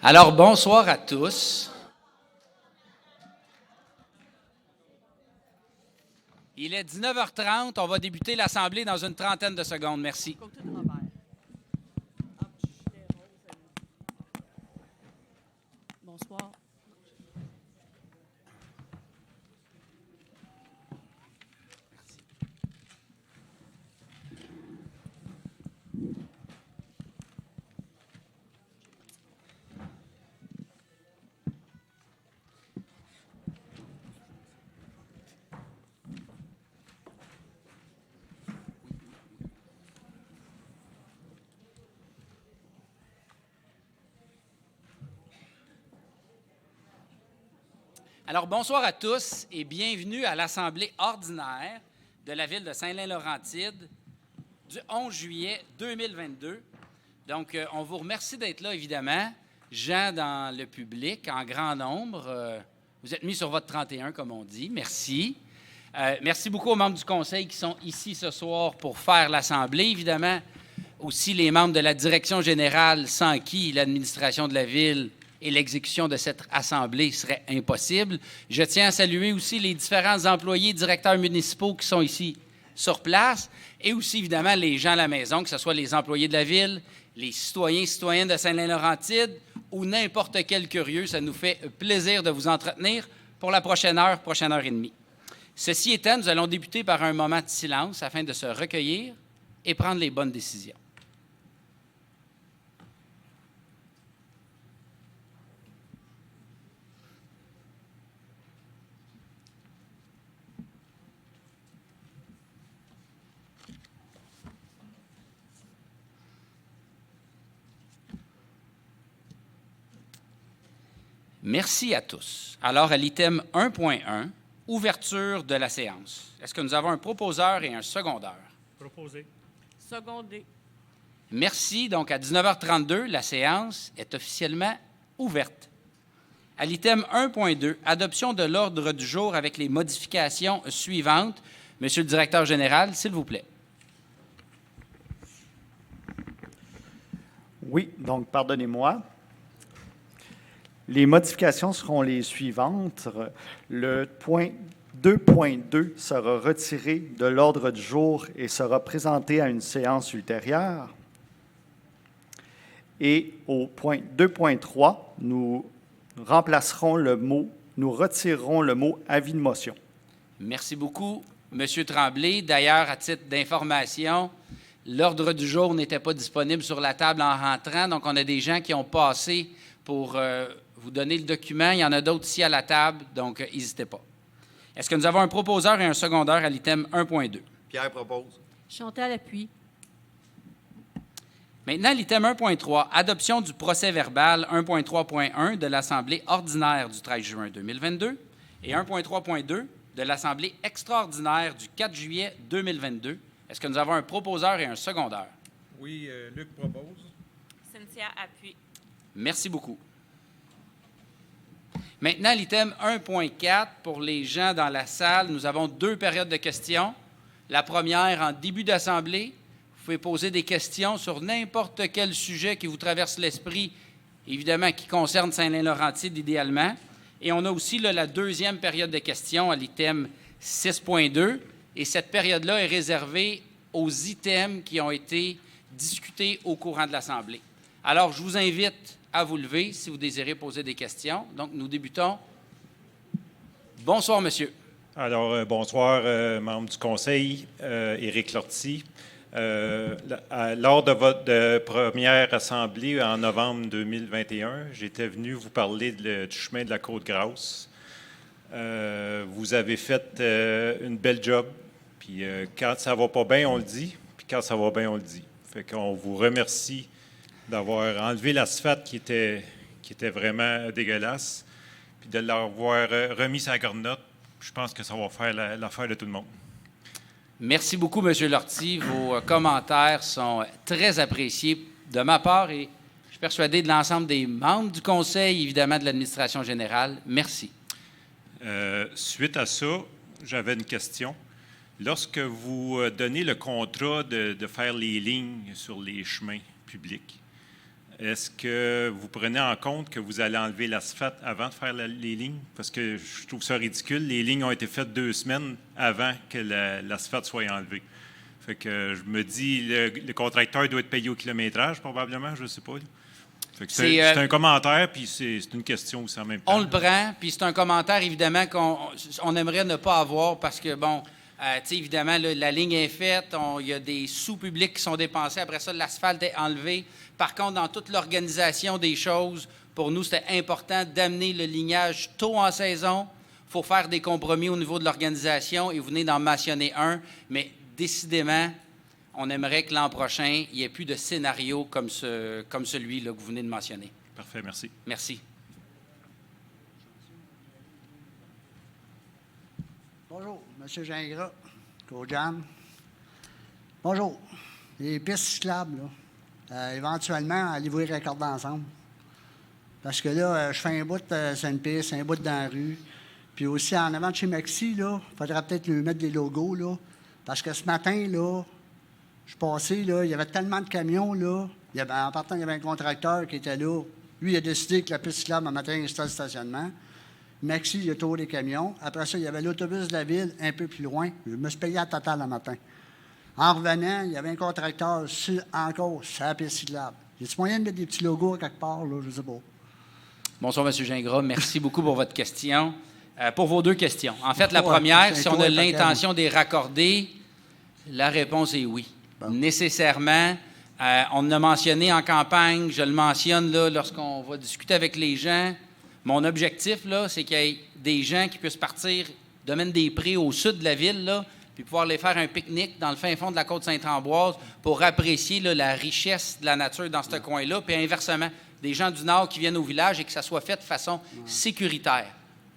Alors, bonsoir à tous. Il est 19h30. On va débuter l'Assemblée dans une trentaine de secondes. Merci. Bonsoir. Alors, bonsoir à tous et bienvenue à l'Assemblée ordinaire de la Ville de Saint-Lin-Laurentide du 11 juillet 2022. Donc, on vous remercie d'être là, évidemment. Gens dans le public, en grand nombre. Vous êtes mis sur votre 31, comme on dit. Merci. Merci beaucoup aux membres du Conseil qui sont ici ce soir pour faire l'Assemblée. Évidemment, aussi les membres de la Direction générale, sans qui l'administration de la Ville et l'exécution de cette Assemblée serait impossible. Je tiens à saluer aussi les différents employés, directeurs municipaux qui sont ici sur place, et aussi, évidemment, les gens à la maison, que ce soit les employés de la Ville, les citoyens et citoyennes de Saint-Lin-Laurentide, ou n'importe quel curieux. Ça nous fait plaisir de vous entretenir pour la prochaine heure et demie. Ceci étant, nous allons débuter par un moment de silence afin de se recueillir et prendre les bonnes décisions. Merci à tous. Alors, à l'item 1.1, ouverture de la séance. Est-ce que nous avons un proposeur et un secondeur? Proposé. Secondé. Merci. Donc, à 19h32, la séance est officiellement ouverte. À l'item 1.2, adoption de l'ordre du jour avec les modifications suivantes. Monsieur le directeur général, s'il vous plaît. Oui, donc pardonnez-moi. Les modifications seront les suivantes. Le point 2.2 sera retiré de l'ordre du jour et sera présenté à une séance ultérieure. Et au point 2.3, nous retirerons le mot « avis de motion ». Merci beaucoup, Monsieur Tremblay. D'ailleurs, à titre d'information, l'ordre du jour n'était pas disponible sur la table en rentrant, donc on a des gens qui ont passé pour vous donner le document. Il y en a d'autres ici à la table, donc n'hésitez pas. Est-ce que nous avons un proposeur et un secondeur à l'item 1.2? Pierre propose. Chantal appuie. Maintenant, l'item 1.3, adoption du procès-verbal 1.3.1 de l'Assemblée ordinaire du 13 juin 2022 et 1.3.2 de l'Assemblée extraordinaire du 4 juillet 2022. Est-ce que nous avons un proposeur et un secondeur? Oui, Luc propose. Cynthia appuie. Merci beaucoup. Maintenant, l'item 1.4, pour les gens dans la salle, nous avons 2 périodes de questions. La première, en début d'assemblée, vous pouvez poser des questions sur n'importe quel sujet qui vous traverse l'esprit, évidemment, qui concerne Saint-Lin-Laurentide idéalement. Et on a aussi là, la deuxième période de questions à l'item 6.2. Et cette période-là est réservée aux items qui ont été discutés au courant de l'Assemblée. Alors, je vous invite à vous lever si vous désirez poser des questions. Donc, nous débutons. Bonsoir, monsieur. Alors, bonsoir, membres du Conseil, Éric Lortie. Lors de votre première assemblée en novembre 2021, j'étais venu vous parler du chemin de la Côte-Grasse. Vous avez fait une belle job. Puis quand ça va pas bien, on le dit. Puis quand ça va bien, on le dit. Fait qu'on vous remercie d'avoir enlevé l'asphalte qui était vraiment dégueulasse, puis de l'avoir remis sa garnotte. Je pense que ça va faire l'affaire de tout le monde. Merci beaucoup, M. Lortie. Vos commentaires sont très appréciés de ma part et je suis persuadé de l'ensemble des membres du Conseil, évidemment de l'administration générale. Merci. Suite à ça, j'avais une question. Lorsque vous donnez le contrat de faire les lignes sur les chemins publics, est-ce que vous prenez en compte que vous allez enlever l'asphalte avant de faire les lignes? Parce que je trouve ça ridicule. Les lignes ont été faites 2 semaines avant que l'asphalte soit enlevé. Fait que je me dis, le contracteur doit être payé au kilométrage, probablement, je ne sais pas. Fait que c'est un commentaire, puis c'est une question aussi en même temps. On le prend, puis c'est un commentaire, évidemment, qu'on aimerait ne pas avoir parce que, bon, tu sais, évidemment, là, la ligne est faite, il y a des sous publics qui sont dépensés, après ça, l'asphalte est enlevé. Par contre, dans toute l'organisation des choses, pour nous, c'était important d'amener le lignage tôt en saison. Il faut faire des compromis au niveau de l'organisation, et vous venez d'en mentionner un, mais décidément, on aimerait que l'an prochain, il n'y ait plus de scénario comme celui-là que vous venez de mentionner. Parfait, merci. Merci. Bonjour, M. Gingras, COJAM. Bonjour. Les pistes cyclables, là, éventuellement, allez-vous les raccorder ensemble? Parce que là, je fais un bout sur une piste, un bout dans la rue. Puis aussi, en avant de chez Maxi, il faudra peut-être lui mettre des logos, là. Parce que ce matin, là, je suis passé, là, il y avait tellement de camions, là. En partant, il y avait un contracteur qui était là. Lui, il a décidé que la piste cyclable, un matin, il installe le stationnement. Maxi, il a tourné les camions. Après ça, il y avait l'autobus de la ville un peu plus loin. Je me suis payé à total le matin. En revenant, il y avait un contracteur encore sur la piste cyclable. Y a-t-il moyen de mettre des petits logos quelque part, là? Je ne sais pas. Bonsoir, M. Gingras. Merci beaucoup pour votre question. Pour vos 2 questions. En fait, la première, si on a l'intention de les raccorder, la réponse est oui. Bon. Nécessairement, on a mentionné en campagne, je le mentionne là, lorsqu'on va discuter avec les gens. Mon objectif, là, c'est qu'il y ait des gens qui puissent partir domaine des Prés au sud de la ville, là, puis pouvoir aller faire un pique-nique dans le fin fond de la Côte-Sainte-Ambroise pour apprécier là, la richesse de la nature dans ce coin-là, puis inversement, des gens du Nord qui viennent au village et que ça soit fait de façon sécuritaire.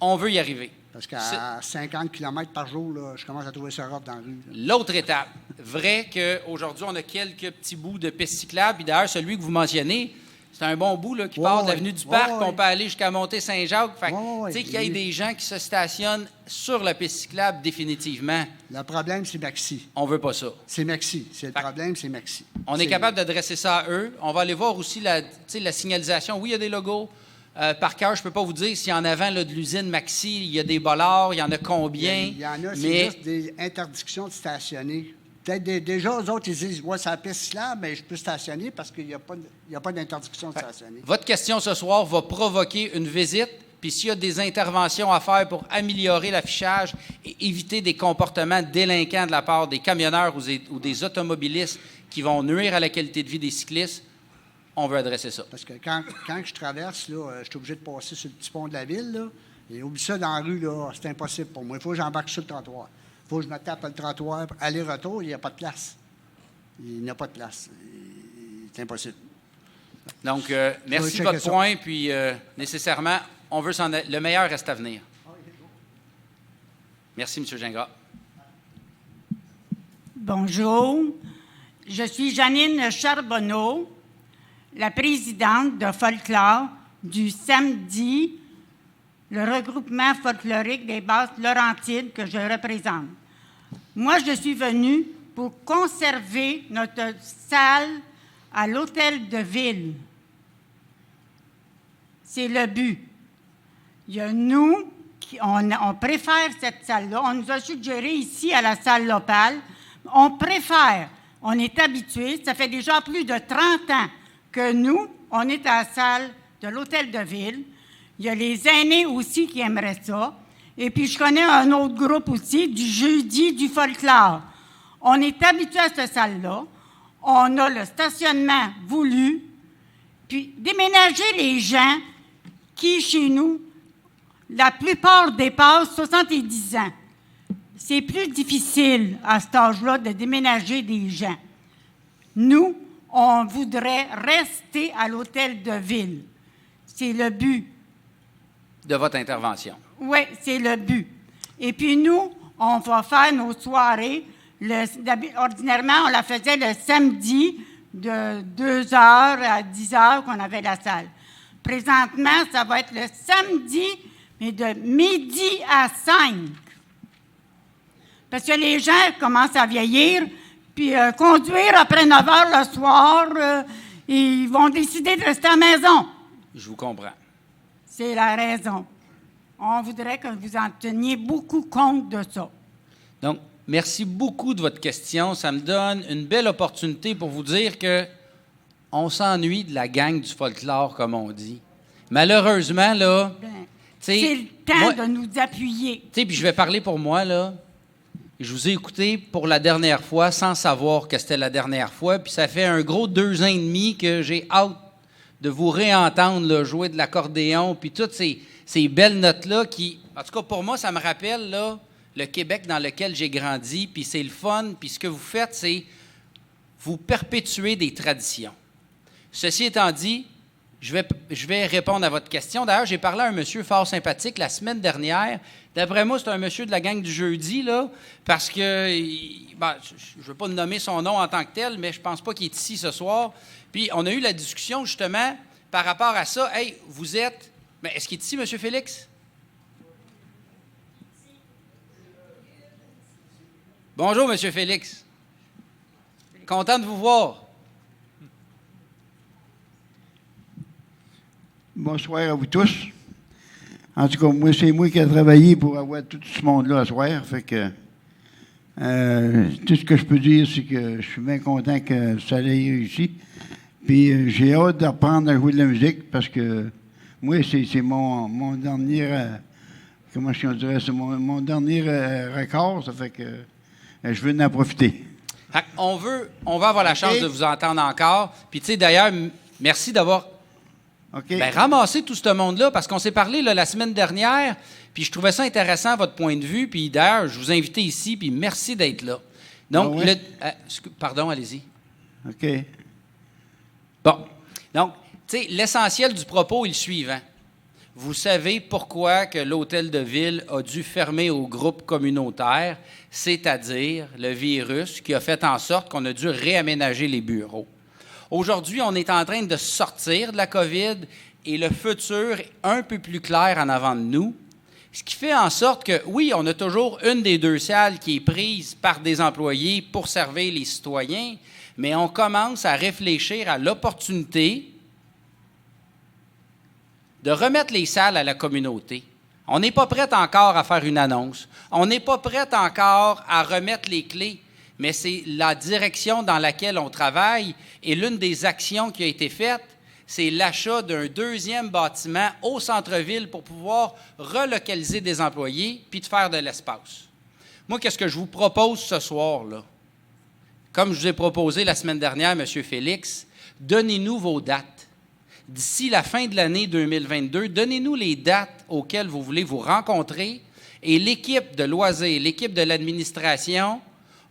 On veut y arriver. Parce qu'à 50 km par jour, là, je commence à trouver ça rough dans la rue. L'autre étape, vrai qu'aujourd'hui, on a quelques petits bouts de pistes cyclables, puis d'ailleurs, celui que vous mentionnez, c'est un bon bout là, qui part de l'avenue du Parc, on peut aller jusqu'à Montée-Saint-Jacques. Fait tu sais qu'il y ait des gens qui se stationnent sur la piste cyclable définitivement. Le problème, c'est Maxi. On veut pas ça. C'est Maxi. C'est le problème, c'est Maxi. On est capable d'adresser ça à eux. On va aller voir aussi la signalisation. Oui, il y a des logos. Par cœur, je ne peux pas vous dire s'il y en a avant là, de l'usine Maxi, il y a des bollards, il y en a combien. Il y en a, c'est juste des interdictions de stationner. Peut-être déjà, eux autres, ils disent, ouais, c'est la piste cyclable, mais je peux stationner parce qu'il n'y a pas d'interdiction de stationner. Votre question ce soir va provoquer une visite, puis s'il y a des interventions à faire pour améliorer l'affichage et éviter des comportements délinquants de la part des camionneurs ou des automobilistes qui vont nuire à la qualité de vie des cyclistes, on veut adresser ça. Parce que quand je traverse, là, je suis obligé de passer sur le petit pont de la ville, là, et oublie ça dans la rue, là, c'est impossible pour moi. Il faut que j'embarque sur le trottoir. Il faut que je me tape le trottoir. Aller-retour, il n'y a pas de place. Il n'y a pas de place. C'est impossible. Donc, merci de votre point, puis nécessairement, on veut le meilleur reste à venir. Merci, M. Gingras. Bonjour. Je suis Janine Charbonneau, la présidente de Folklore du samedi, le regroupement folklorique des Basses-Laurentides que je représente. Moi, je suis venue pour conserver notre salle à l'hôtel de ville. C'est le but. Il y a nous, on préfère cette salle-là. On nous a suggéré ici à la salle locale. On préfère, on est habitué, ça fait déjà plus de 30 ans que nous, on est à la salle de l'hôtel de ville. Il y a les aînés aussi qui aimeraient ça. Et puis, je connais un autre groupe aussi, du jeudi du folklore. On est habitué à cette salle-là. On a le stationnement voulu. Puis, déménager les gens qui, chez nous, la plupart dépassent 70 ans. C'est plus difficile à cet âge-là de déménager des gens. Nous, on voudrait rester à l'hôtel de ville. C'est le but. De votre intervention. Oui, c'est le but. Et puis nous, on va faire nos soirées. Ordinairement, on la faisait le samedi de 2h à 10h qu'on avait la salle. Présentement, ça va être le samedi, mais de midi à 5. Parce que les gens commencent à vieillir, puis conduire après 9h le soir, ils vont décider de rester à la maison. Je vous comprends. C'est la raison. On voudrait que vous en teniez beaucoup compte de ça. Donc, merci beaucoup de votre question. Ça me donne une belle opportunité pour vous dire que on s'ennuie de la gang du folklore, comme on dit. Malheureusement, là... Ben, tu sais, c'est le temps moi- de nous appuyer. Tu sais, puis je vais parler pour moi, là. Je vous ai écouté pour la dernière fois sans savoir que c'était la dernière fois, puis ça fait un gros 2 ans et demi que j'ai hâte de vous réentendre là, jouer de l'accordéon, puis toutes ces belles notes-là qui, en tout cas pour moi, ça me rappelle là, le Québec dans lequel j'ai grandi, puis c'est le fun, puis ce que vous faites, c'est vous perpétuer des traditions. Ceci étant dit, je vais répondre à votre question. D'ailleurs, j'ai parlé à un monsieur fort sympathique la semaine dernière. D'après moi, c'est un monsieur de la gang du jeudi, là, parce que, je ne veux pas nommer son nom en tant que tel, mais je ne pense pas qu'il est ici ce soir. Puis, on a eu la discussion, justement, par rapport à ça. Hey, vous êtes... Mais est-ce qu'il est ici, monsieur Félix? Bonjour, monsieur Félix. Content de vous voir. Bonsoir à vous tous. En tout cas, moi, c'est moi qui ai travaillé pour avoir tout ce monde-là à soir. Fait que tout ce que je peux dire, c'est que je suis bien content que ça ait réussi. Puis j'ai hâte d'apprendre à jouer de la musique parce que moi, c'est mon dernier, comment je dirais, c'est mon dernier record. Ça fait que je veux en profiter. On va avoir la chance de vous entendre encore. Puis, tu sais, d'ailleurs, merci d'avoir OK? ramasser tout ce monde-là, parce qu'on s'est parlé là, la semaine dernière, puis je trouvais ça intéressant, votre point de vue, puis d'ailleurs, je vous ai invité ici, puis merci d'être là. Donc, Ah ouais? pardon, allez-y. OK. Bon. Donc, tu sais, l'essentiel du propos est le suivant. Vous savez pourquoi que l'hôtel de ville a dû fermer au groupe communautaire, c'est-à-dire le virus qui a fait en sorte qu'on a dû réaménager les bureaux. Aujourd'hui, on est en train de sortir de la COVID et le futur est un peu plus clair en avant de nous, ce qui fait en sorte que, oui, on a toujours une des 2 salles qui est prise par des employés pour servir les citoyens, mais on commence à réfléchir à l'opportunité de remettre les salles à la communauté. On n'est pas prêt encore à faire une annonce. On n'est pas prêt encore à remettre les clés. Mais c'est la direction dans laquelle on travaille. Et l'une des actions qui a été faite, c'est l'achat d'un 2e bâtiment au centre-ville pour pouvoir relocaliser des employés puis de faire de l'espace. Moi, qu'est-ce que je vous propose ce soir, là? Comme je vous ai proposé la semaine dernière, M. Félix, donnez-nous vos dates. D'ici la fin de l'année 2022, donnez-nous les dates auxquelles vous voulez vous rencontrer et l'équipe de loisirs, l'équipe de l'administration,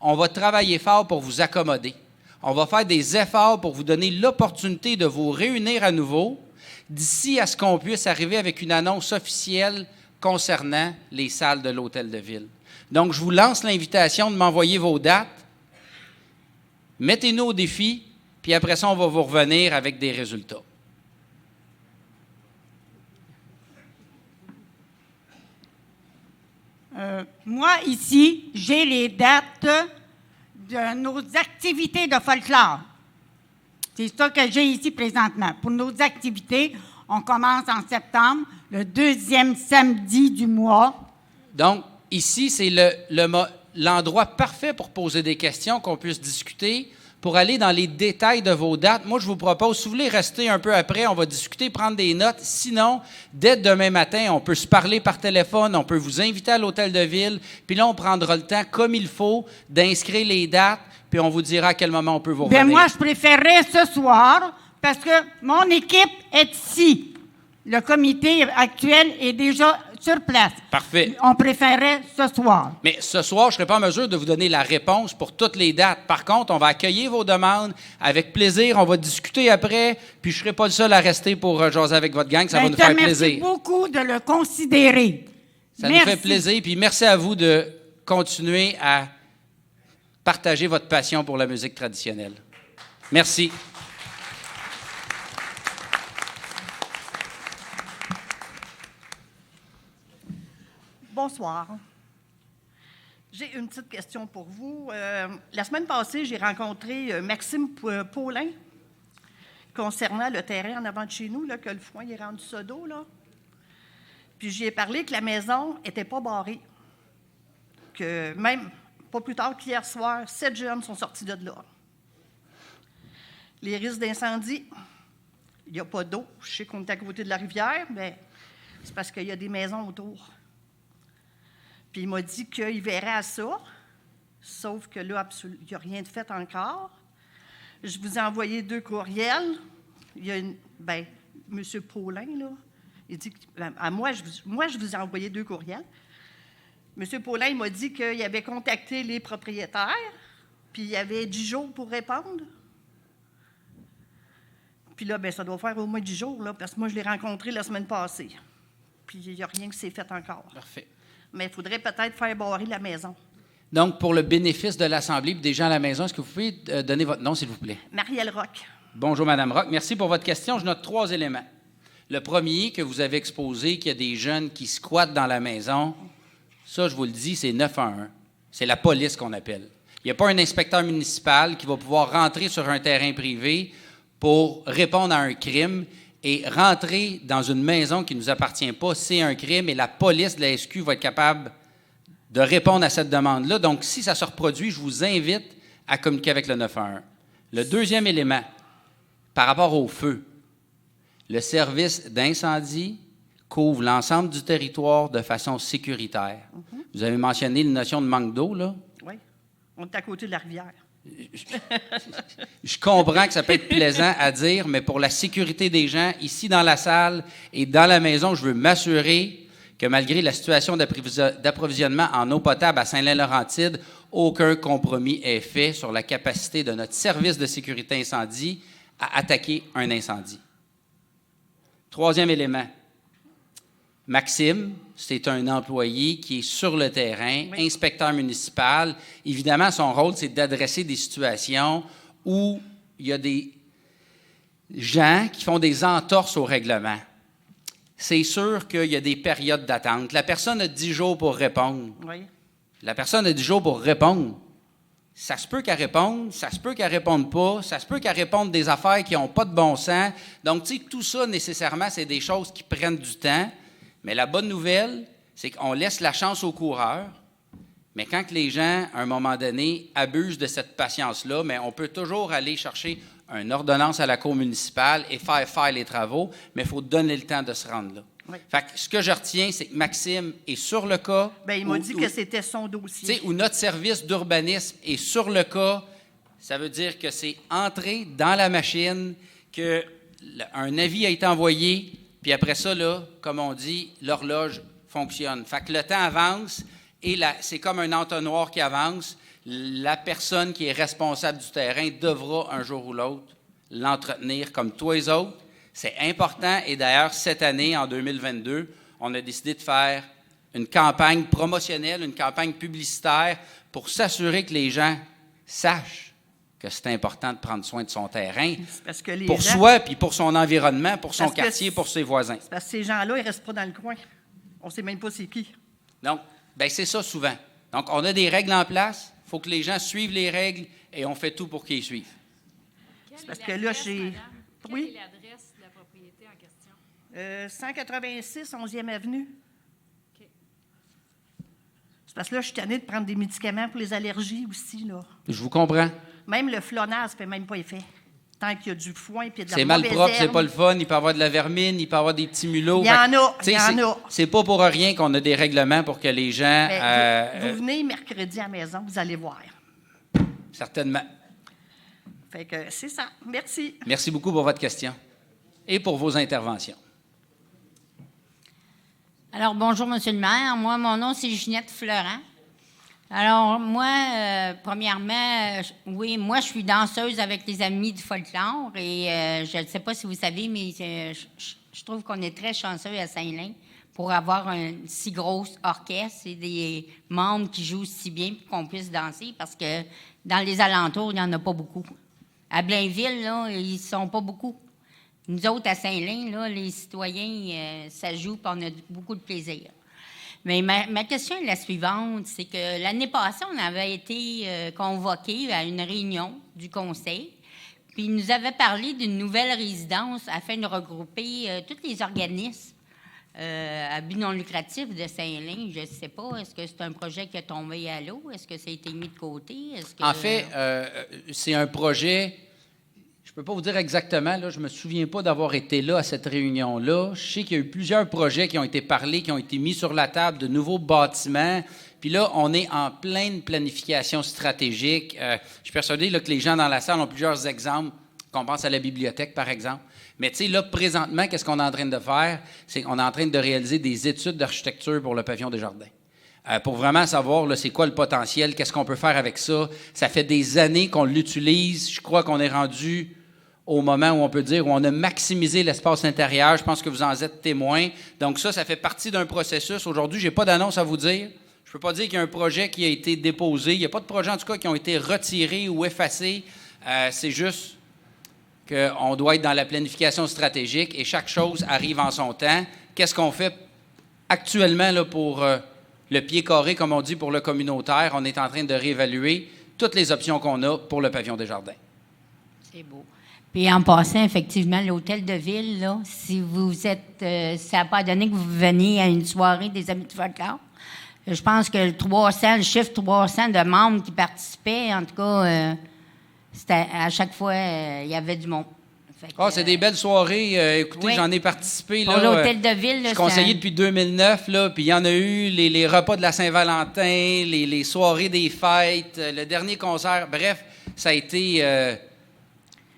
on va travailler fort pour vous accommoder. On va faire des efforts pour vous donner l'opportunité de vous réunir à nouveau d'ici à ce qu'on puisse arriver avec une annonce officielle concernant les salles de l'hôtel de ville. Donc, je vous lance l'invitation de m'envoyer vos dates. Mettez-nous au défi, puis après ça, on va vous revenir avec des résultats. Moi, ici, j'ai les dates de nos activités de folklore. C'est ça que j'ai ici présentement. Pour nos activités, on commence en septembre, le 2e samedi du mois. Donc, ici, c'est l'endroit parfait pour poser des questions, qu'on puisse discuter, pour aller dans les détails de vos dates. Moi, je vous propose, si vous voulez rester un peu après, on va discuter, prendre des notes. Sinon, dès demain matin, on peut se parler par téléphone, on peut vous inviter à l'hôtel de ville, puis là, on prendra le temps, comme il faut, d'inscrire les dates, puis on vous dira à quel moment on peut vous revenir. Bien, moi, je préférerais ce soir, parce que mon équipe est ici. Le comité actuel est déjà sur place. Parfait. On préférerait ce soir. Mais ce soir, je ne serai pas en mesure de vous donner la réponse pour toutes les dates. Par contre, on va accueillir vos demandes avec plaisir. On va discuter après, puis je ne serai pas le seul à rester pour jaser avec votre gang. Ça va nous faire plaisir. Merci beaucoup de le considérer. Ça nous fait plaisir. Puis merci à vous de continuer à partager votre passion pour la musique traditionnelle. Merci. Bonsoir. J'ai une petite question pour vous. La semaine passée, j'ai rencontré Maxime Paulin, concernant le terrain en avant de chez nous, là, que le foin il est rendu ça d'eau, là. Puis j'y ai parlé que la maison n'était pas barrée. Que même, pas plus tard qu'hier soir, 7 jeunes sont sortis de là. Les risques d'incendie, il n'y a pas d'eau. Je sais qu'on est à côté de la rivière, mais c'est parce qu'il y a des maisons autour. Puis il m'a dit qu'il verrait à ça, sauf que là, il n'y a rien de fait encore. Je vous ai envoyé 2 courriels. Il y a M. Paulin, là, il dit moi, je vous ai envoyé 2 courriels. M. Paulin, il m'a dit qu'il avait contacté les propriétaires, puis il y avait 10 jours pour répondre. Puis là, ça doit faire au moins 10 jours, là, parce que moi, je l'ai rencontré la semaine passée. Puis il n'y a rien qui s'est fait encore. Parfait. Mais il faudrait peut-être faire barrer la maison. Donc, pour le bénéfice de l'Assemblée et des gens à la maison, est-ce que vous pouvez donner votre nom, s'il vous plaît? Marielle Roch. Bonjour, Mme Roch. Merci pour votre question. Je note 3 éléments. Le premier, que vous avez exposé, qu'il y a des jeunes qui squattent dans la maison, ça, je vous le dis, c'est 911. C'est la police qu'on appelle. Il n'y a pas un inspecteur municipal qui va pouvoir rentrer sur un terrain privé pour répondre à un crime et rentrer dans une maison qui ne nous appartient pas, c'est un crime et la police de la SQ va être capable de répondre à cette demande-là. Donc, si ça se reproduit, je vous invite à communiquer avec le 911. Le deuxième élément, par rapport au feu, le service d'incendie couvre l'ensemble du territoire de façon sécuritaire. Vous avez mentionné la notion de manque d'eau, là? Oui. On est à côté de la rivière. Je comprends que ça peut être plaisant à dire, mais pour la sécurité des gens, ici dans la salle et dans la maison, je veux m'assurer que malgré la situation d'approvisionnement en eau potable à Saint-Lin-Laurentide, aucun compromis est fait sur la capacité de notre service de sécurité incendie à attaquer un incendie. Troisième élément. Maxime, c'est un employé qui est sur le terrain, oui. Inspecteur municipal. Évidemment, son rôle, c'est d'adresser des situations où il y a des gens qui font des entorses au règlement. C'est sûr qu'il y a des périodes d'attente. La personne a 10 jours pour répondre. Oui. La personne a 10 jours pour répondre. Ça se peut qu'elle réponde, ça se peut qu'elle ne réponde pas, ça se peut qu'elle réponde des affaires qui n'ont pas de bon sens. Donc, tu sais, tout ça, nécessairement, c'est des choses qui prennent du temps. Mais la bonne nouvelle, c'est qu'on laisse la chance aux coureurs. Mais quand les gens, à un moment donné, abusent de cette patience-là, mais on peut toujours aller chercher une ordonnance à la cour municipale et faire les travaux, mais il faut donner le temps de se rendre là. Oui. Fait que ce que je retiens, c'est que Maxime est sur le cas. Bien, il m'a dit que c'était son dossier. Où notre service d'urbanisme est sur le cas, ça veut dire que c'est entré dans la machine, qu'un avis a été envoyé, puis après ça, là, comme on dit, l'horloge fonctionne. Fait que le temps avance et c'est comme un entonnoir qui avance. La personne qui est responsable du terrain devra un jour ou l'autre l'entretenir comme toi les autres. C'est important et d'ailleurs, cette année, en 2022, on a décidé de faire une campagne promotionnelle, une campagne publicitaire pour s'assurer que les gens sachent que c'est important de prendre soin de son terrain parce que pour soi, puis pour son environnement, pour son quartier, pour ses voisins. Parce que ces gens-là, ils ne restent pas dans le coin. On ne sait même pas c'est qui. Donc, bien, c'est ça souvent. Donc, on a des règles en place. Il faut que les gens suivent les règles et on fait tout pour qu'ils suivent. C'est parce que là, j'ai... Oui? Quelle est l'adresse de la propriété en question? 186, 11e avenue. OK. C'est parce que là, je suis tannée de prendre des médicaments pour les allergies aussi, là. Je vous comprends. Même le Flonase ne fait même pas effet. Tant qu'il y a du foin et de la c'est mal propre, c'est pas le fun. Il peut y avoir de la vermine, il peut y avoir des petits mulots. Il y en a. C'est pas pour rien qu'on a des règlements pour que les gens... vous venez mercredi à la maison, vous allez voir. Certainement. Fait que c'est ça. Merci. Merci beaucoup pour votre question et pour vos interventions. Alors, bonjour, Monsieur le maire. Moi, mon nom, c'est Ginette Florent. Alors, moi, premièrement, oui, moi, je suis danseuse avec les Amis du folklore et je ne sais pas si vous savez, mais je trouve qu'on est très chanceux à Saint-Lin pour avoir un si gros orchestre et des membres qui jouent si bien pour qu'on puisse danser parce que dans les alentours, il n'y en a pas beaucoup. À Blainville, là, ils ne sont pas beaucoup. Nous autres, à Saint-Lin, là, les citoyens, ça joue et on a beaucoup de plaisir. Mais ma question est la suivante, c'est que l'année passée, on avait été convoqués à une réunion du conseil, Puis il nous avait parlé d'une nouvelle résidence afin de regrouper tous les organismes à but non lucratif de Saint-Lin. Je ne sais pas, est-ce que c'est un projet qui a tombé à l'eau? Est-ce que ça a été mis de côté? En fait, c'est un projet, je ne peux pas vous dire exactement, là, je ne me souviens pas d'avoir été là à cette réunion-là. Je sais qu'il y a eu plusieurs projets qui ont été parlés, qui ont été mis sur la table, de nouveaux bâtiments. Puis là, on est en pleine planification stratégique. Je suis persuadé là, que les gens dans la salle ont plusieurs exemples, qu'on pense à la bibliothèque, par exemple. Mais tu sais, là, présentement, qu'est-ce qu'on est en train de faire? C'est qu'on est en train de réaliser des études d'architecture pour le pavillon des Jardins. Pour vraiment savoir, là, c'est quoi le potentiel, qu'est-ce qu'on peut faire avec ça. Ça fait des années qu'on l'utilise. Je crois qu'on est rendu au moment où on peut dire où on a maximisé l'espace intérieur. Je pense que vous en êtes témoin. Donc ça fait partie d'un processus. Aujourd'hui, je n'ai pas d'annonce à vous dire. Je ne peux pas dire qu'il y a un projet qui a été déposé. Il n'y a pas de projets, en tout cas, qui ont été retirés ou effacés. C'est juste qu'on doit être dans la planification stratégique et chaque chose arrive en son temps. Qu'est-ce qu'on fait actuellement là, pour le pied carré, comme on dit, pour le communautaire? On est en train de réévaluer toutes les options qu'on a pour le pavillon des Jardins. C'est beau. Puis en passant, effectivement, l'hôtel de ville, là, si vous êtes... ça n'a pas donné que vous veniez à une soirée des Amis de folklore. Je pense que le chiffre 300 de membres qui participaient, en tout cas... à chaque fois, il y avait du monde. C'est des belles soirées. Écoutez, oui. J'en ai participé. Pour l'hôtel de ville. Je suis conseiller depuis 2009, là, puis il y en a eu les repas de la Saint-Valentin, les soirées des fêtes, le dernier concert. Bref, ça a été...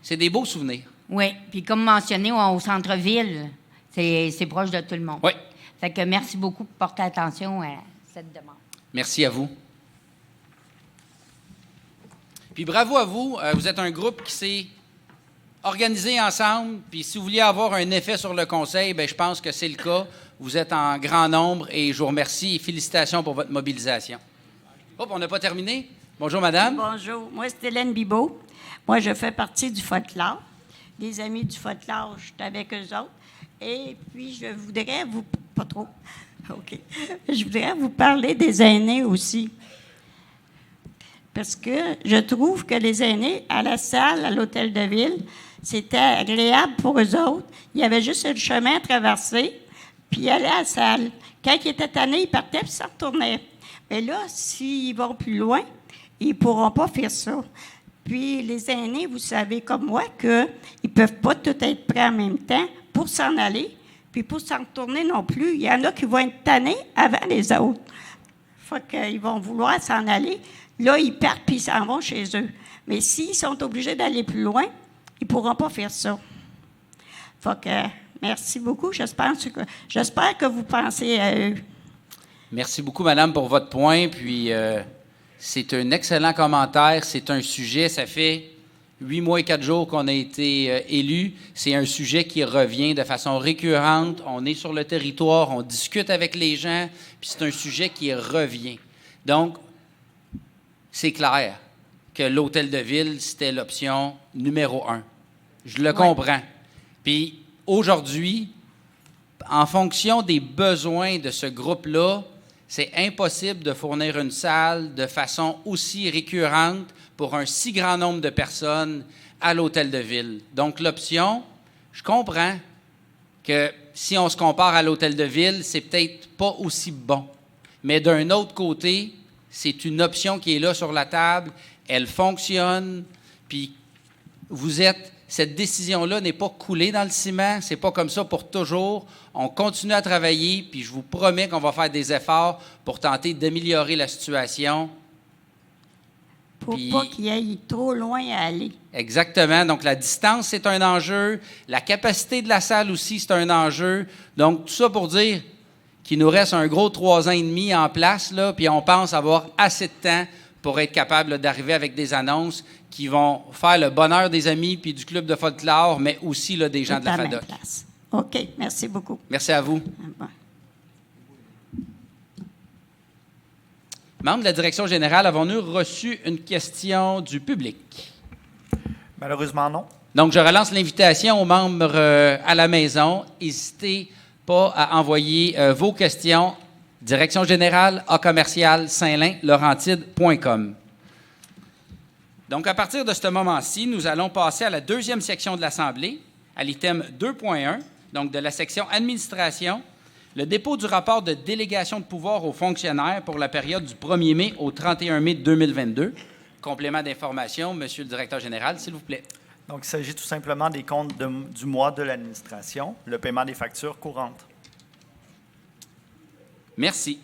c'est des beaux souvenirs. Oui, puis comme mentionné, au centre-ville, c'est proche de tout le monde. Oui. Fait que merci beaucoup pour porter attention à cette demande. Merci à vous. Puis bravo à vous, vous êtes un groupe qui s'est organisé ensemble, puis si vous vouliez avoir un effet sur le conseil, bien, je pense que c'est le cas. Vous êtes en grand nombre et je vous remercie et félicitations pour votre mobilisation. Hop, on n'a pas terminé? Bonjour, madame. Bonjour, moi c'est Hélène Bibeau. Moi, je fais partie du folklore. Les amis du folklore, je suis avec eux autres. Et puis, je voudrais vous... Pas trop. OK. Je voudrais vous parler des aînés aussi. Parce que je trouve que les aînés, à la salle, à l'hôtel de ville, c'était agréable pour eux autres. Il y avait juste le chemin à traverser, puis ils allaient à la salle. Quand ils étaient tannés, ils partaient, puis ils s'en retournaient. Mais là, s'ils vont plus loin, ils ne pourront pas faire ça. Puis les aînés, vous savez comme moi qu'ils ne peuvent pas tout être prêts en même temps pour s'en aller, puis pour s'en retourner non plus. Il y en a qui vont être tannés avant les autres. Fait qu'ils vont vouloir s'en aller. Là, ils partent puis ils s'en vont chez eux. Mais s'ils sont obligés d'aller plus loin, ils ne pourront pas faire ça. Fait que, merci beaucoup. J'espère que vous pensez à eux. Merci beaucoup, madame, pour votre point. Puis, c'est un excellent commentaire. C'est un sujet, ça fait 8 mois et 4 jours qu'on a été élus. C'est un sujet qui revient de façon récurrente. On est sur le territoire, on discute avec les gens, puis c'est un sujet qui revient. Donc, c'est clair que l'hôtel de ville, c'était l'option numéro 1. Je le comprends. Puis aujourd'hui, en fonction des besoins de ce groupe-là, c'est impossible de fournir une salle de façon aussi récurrente pour un si grand nombre de personnes à l'hôtel de ville. Donc l'option, je comprends que si on se compare à l'hôtel de ville, c'est peut-être pas aussi bon. Mais d'un autre côté, c'est une option qui est là sur la table, elle fonctionne, puis cette décision-là n'est pas coulée dans le ciment, c'est pas comme ça pour toujours. On continue à travailler, puis je vous promets qu'on va faire des efforts pour tenter d'améliorer la situation. Pour pas qu'il aille trop loin à aller. Exactement. Donc, la distance, c'est un enjeu. La capacité de la salle aussi, c'est un enjeu. Donc, tout ça pour dire qu'il nous reste un gros 3 ans et demi en place, là, puis on pense avoir assez de temps pour être capable d'arriver avec des annonces qui vont faire le bonheur des amis puis du club de folklore, mais aussi là, des gens de la FADOC. OK. Merci beaucoup. Merci à vous. Membres de la direction générale, avons-nous reçu une question du public? Malheureusement, non. Donc, je relance l'invitation aux membres à la maison. N'hésitez pas à envoyer vos questions. Direction générale, @saintlain-laurentide.com. Donc, à partir de ce moment-ci, nous allons passer à la deuxième section de l'Assemblée, à l'item 2.1, donc de la section Administration, le dépôt du rapport de délégation de pouvoir aux fonctionnaires pour la période du 1er mai au 31 mai 2022. Complément d'information, Monsieur le directeur général, s'il vous plaît. Donc, il s'agit tout simplement des comptes du mois de l'administration, le paiement des factures courantes. Merci.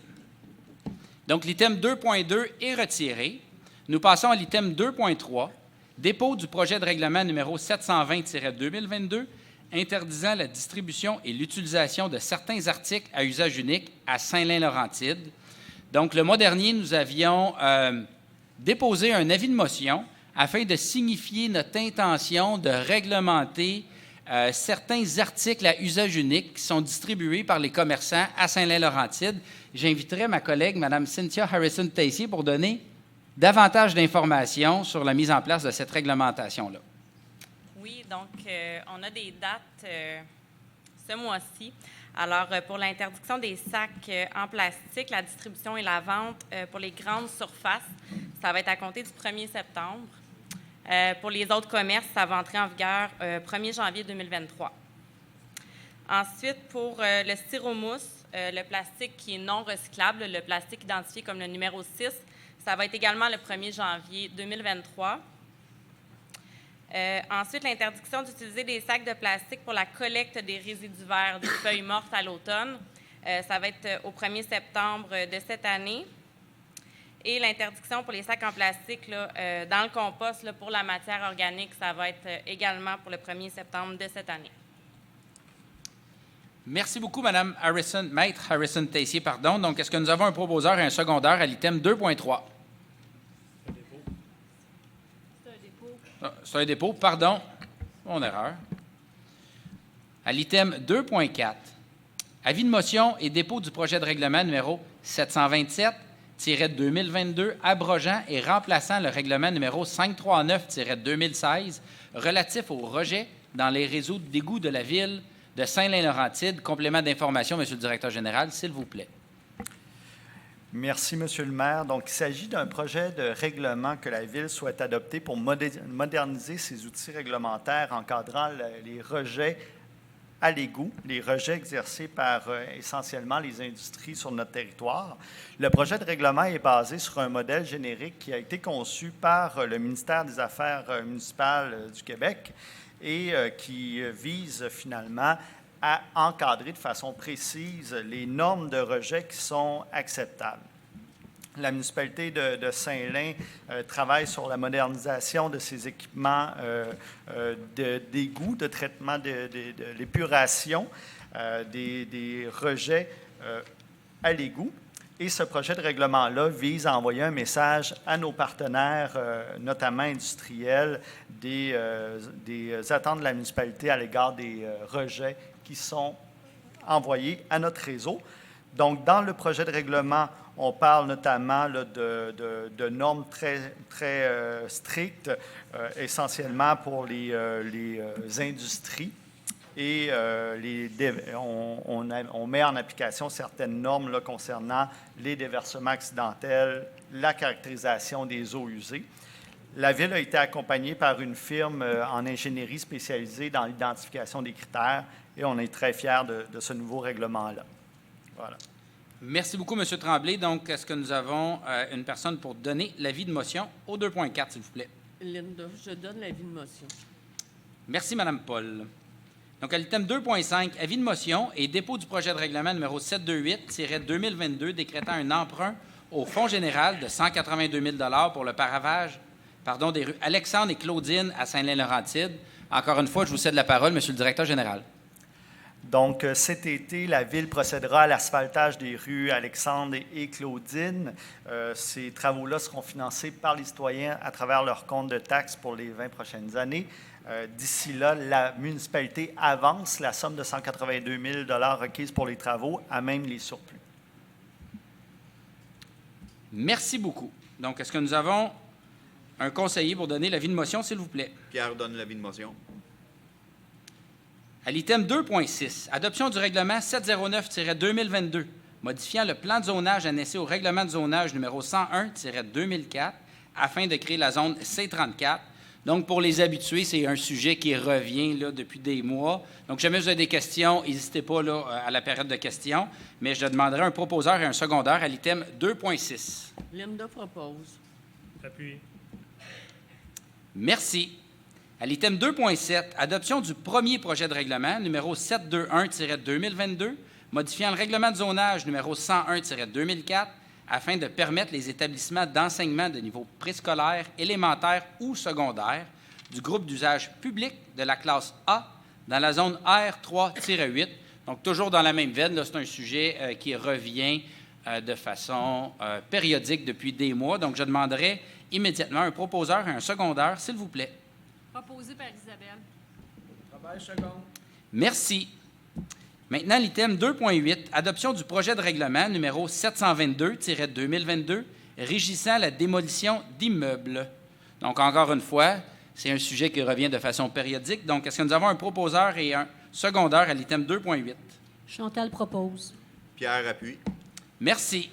Donc, l'item 2.2 est retiré. Nous passons à l'item 2.3, dépôt du projet de règlement numéro 720-2022, interdisant la distribution et l'utilisation de certains articles à usage unique à Saint-Lin-Laurentide. Donc, le mois dernier, nous avions déposé un avis de motion afin de signifier notre intention de réglementer certains articles à usage unique qui sont distribués par les commerçants à Saint-Lin-Laurentide. J'inviterai ma collègue, Mme Cynthia Harrison-Tessier, pour donner davantage d'informations sur la mise en place de cette réglementation-là. Oui, donc on a des dates ce mois-ci. Alors, pour l'interdiction des sacs en plastique, la distribution et la vente pour les grandes surfaces, ça va être à compter du 1er septembre. Pour les autres commerces, ça va entrer en vigueur 1er janvier 2023. Ensuite, pour le styromousse, le plastique qui est non recyclable, le plastique identifié comme le numéro 6, ça va être également le 1er janvier 2023. Ensuite, l'interdiction d'utiliser des sacs de plastique pour la collecte des résidus verts, des feuilles mortes à l'automne, ça va être au 1er septembre de cette année. Et l'interdiction pour les sacs en plastique là, dans le compost là, pour la matière organique, ça va être également pour le 1er septembre de cette année. Merci beaucoup, Mme Harrison, Maître Harrison-Tessier, pardon. Donc, est-ce que nous avons un proposeur et un secondaire à l'item 2.3? C'est un dépôt, pardon. Mon erreur. À l'item 2.4, avis de motion et dépôt du projet de règlement numéro 727-2022, abrogeant et remplaçant le règlement numéro 539-2016 relatif au rejet dans les réseaux d'égouts de la ville de Saint-Lin-Laurentide. Complément d'information, Monsieur le directeur général, s'il vous plaît. Merci, Monsieur le maire. Donc, il s'agit d'un projet de règlement que la Ville souhaite adopter pour moderniser ses outils réglementaires encadrant les rejets à l'égout, les rejets exercés par essentiellement les industries sur notre territoire. Le projet de règlement est basé sur un modèle générique qui a été conçu par le ministère des Affaires municipales du Québec et qui vise finalement à encadrer de façon précise les normes de rejet qui sont acceptables. La municipalité de Saint-Lin travaille sur la modernisation de ses équipements d'égout, de traitement de l'épuration des rejets à l'égout. Et ce projet de règlement-là vise à envoyer un message à nos partenaires, notamment industriels, des attentes de la municipalité à l'égard des rejets qui sont envoyés à notre réseau. Donc, dans le projet de règlement, on parle notamment là, de normes très strictes, essentiellement pour les industries. Et on met en application certaines normes là, concernant les déversements accidentels, la caractérisation des eaux usées. La Ville a été accompagnée par une firme en ingénierie spécialisée dans l'identification des critères et on est très fiers de ce nouveau règlement-là. Voilà. Merci beaucoup, M. Tremblay. Donc, est-ce que nous avons une personne pour donner l'avis de motion au 2.4, s'il vous plaît? Linda, je donne l'avis de motion. Merci, Mme Paul. Donc, à l'item 2.5, avis de motion et dépôt du projet de règlement numéro 728-2022 décrétant un emprunt au Fonds général de 182 000 $ pour le paravage des rues Alexandre et Claudine à Saint-Lin-Laurentide. Encore une fois, je vous cède la parole, Monsieur le directeur général. Donc, cet été, la Ville procédera à l'asphaltage des rues Alexandre et Claudine. Ces travaux-là seront financés par les citoyens à travers leur compte de taxes pour les 20 prochaines années. D'ici là, la municipalité avance la somme de 182 000 $ requise pour les travaux, à même les surplus. Merci beaucoup. Donc, est-ce que nous avons un conseiller pour donner l'avis de motion, s'il vous plaît? Pierre donne l'avis de motion. À l'item 2.6, adoption du règlement 709-2022, modifiant le plan de zonage annexé au règlement de zonage numéro 101-2004, afin de créer la zone C34. Donc, pour les habitués, c'est un sujet qui revient là, depuis des mois. Donc, jamais vous avez des questions, n'hésitez pas là, à la période de questions, mais je demanderai un proposeur et un secondaire à l'item 2.6. Linda propose. Appuie. Merci. À l'item 2.7, adoption du premier projet de règlement numéro 721-2022, modifiant le règlement de zonage numéro 101-2004 afin de permettre les établissements d'enseignement de niveau préscolaire, élémentaire ou secondaire du groupe d'usage public de la classe A dans la zone R3-8. Donc, toujours dans la même veine, là, c'est un sujet qui revient de façon périodique depuis des mois. Donc, je demanderai immédiatement un proposeur et un secondaire, s'il vous plaît. Proposé par Isabelle. Robert, seconde. Merci. Maintenant, l'item 2.8, adoption du projet de règlement numéro 722-2022, régissant la démolition d'immeubles. Donc, encore une fois, c'est un sujet qui revient de façon périodique. Donc, est-ce que nous avons un proposeur et un secondaire à l'item 2.8? Chantal propose. Pierre appuie. Merci.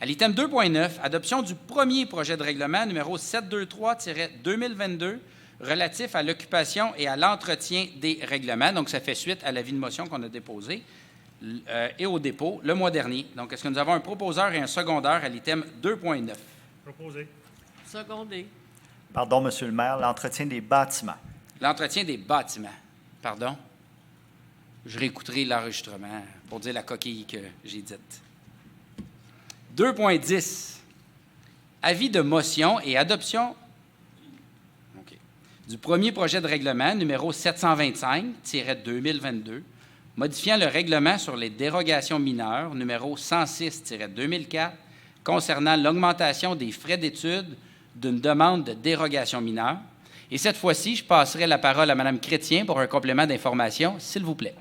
À l'item 2.9, adoption du premier projet de règlement numéro 723-2022, relatif à l'occupation et à l'entretien des règlements. Donc, ça fait suite à l'avis de motion qu'on a déposé et au dépôt le mois dernier. Donc, est-ce que nous avons un proposeur et un secondaire à l'item 2.9? Proposé. Secondé. Pardon, Monsieur le maire, l'entretien des bâtiments. L'entretien des bâtiments. Pardon? Je réécouterai l'enregistrement pour dire la coquille que j'ai dite. 2.10. Avis de motion et adoption du premier projet de règlement numéro 725-2022, modifiant le règlement sur les dérogations mineures numéro 106-2004 concernant l'augmentation des frais d'études d'une demande de dérogation mineure. Et cette fois-ci, je passerai la parole à Mme Chrétien pour un complément d'information, s'il vous plaît.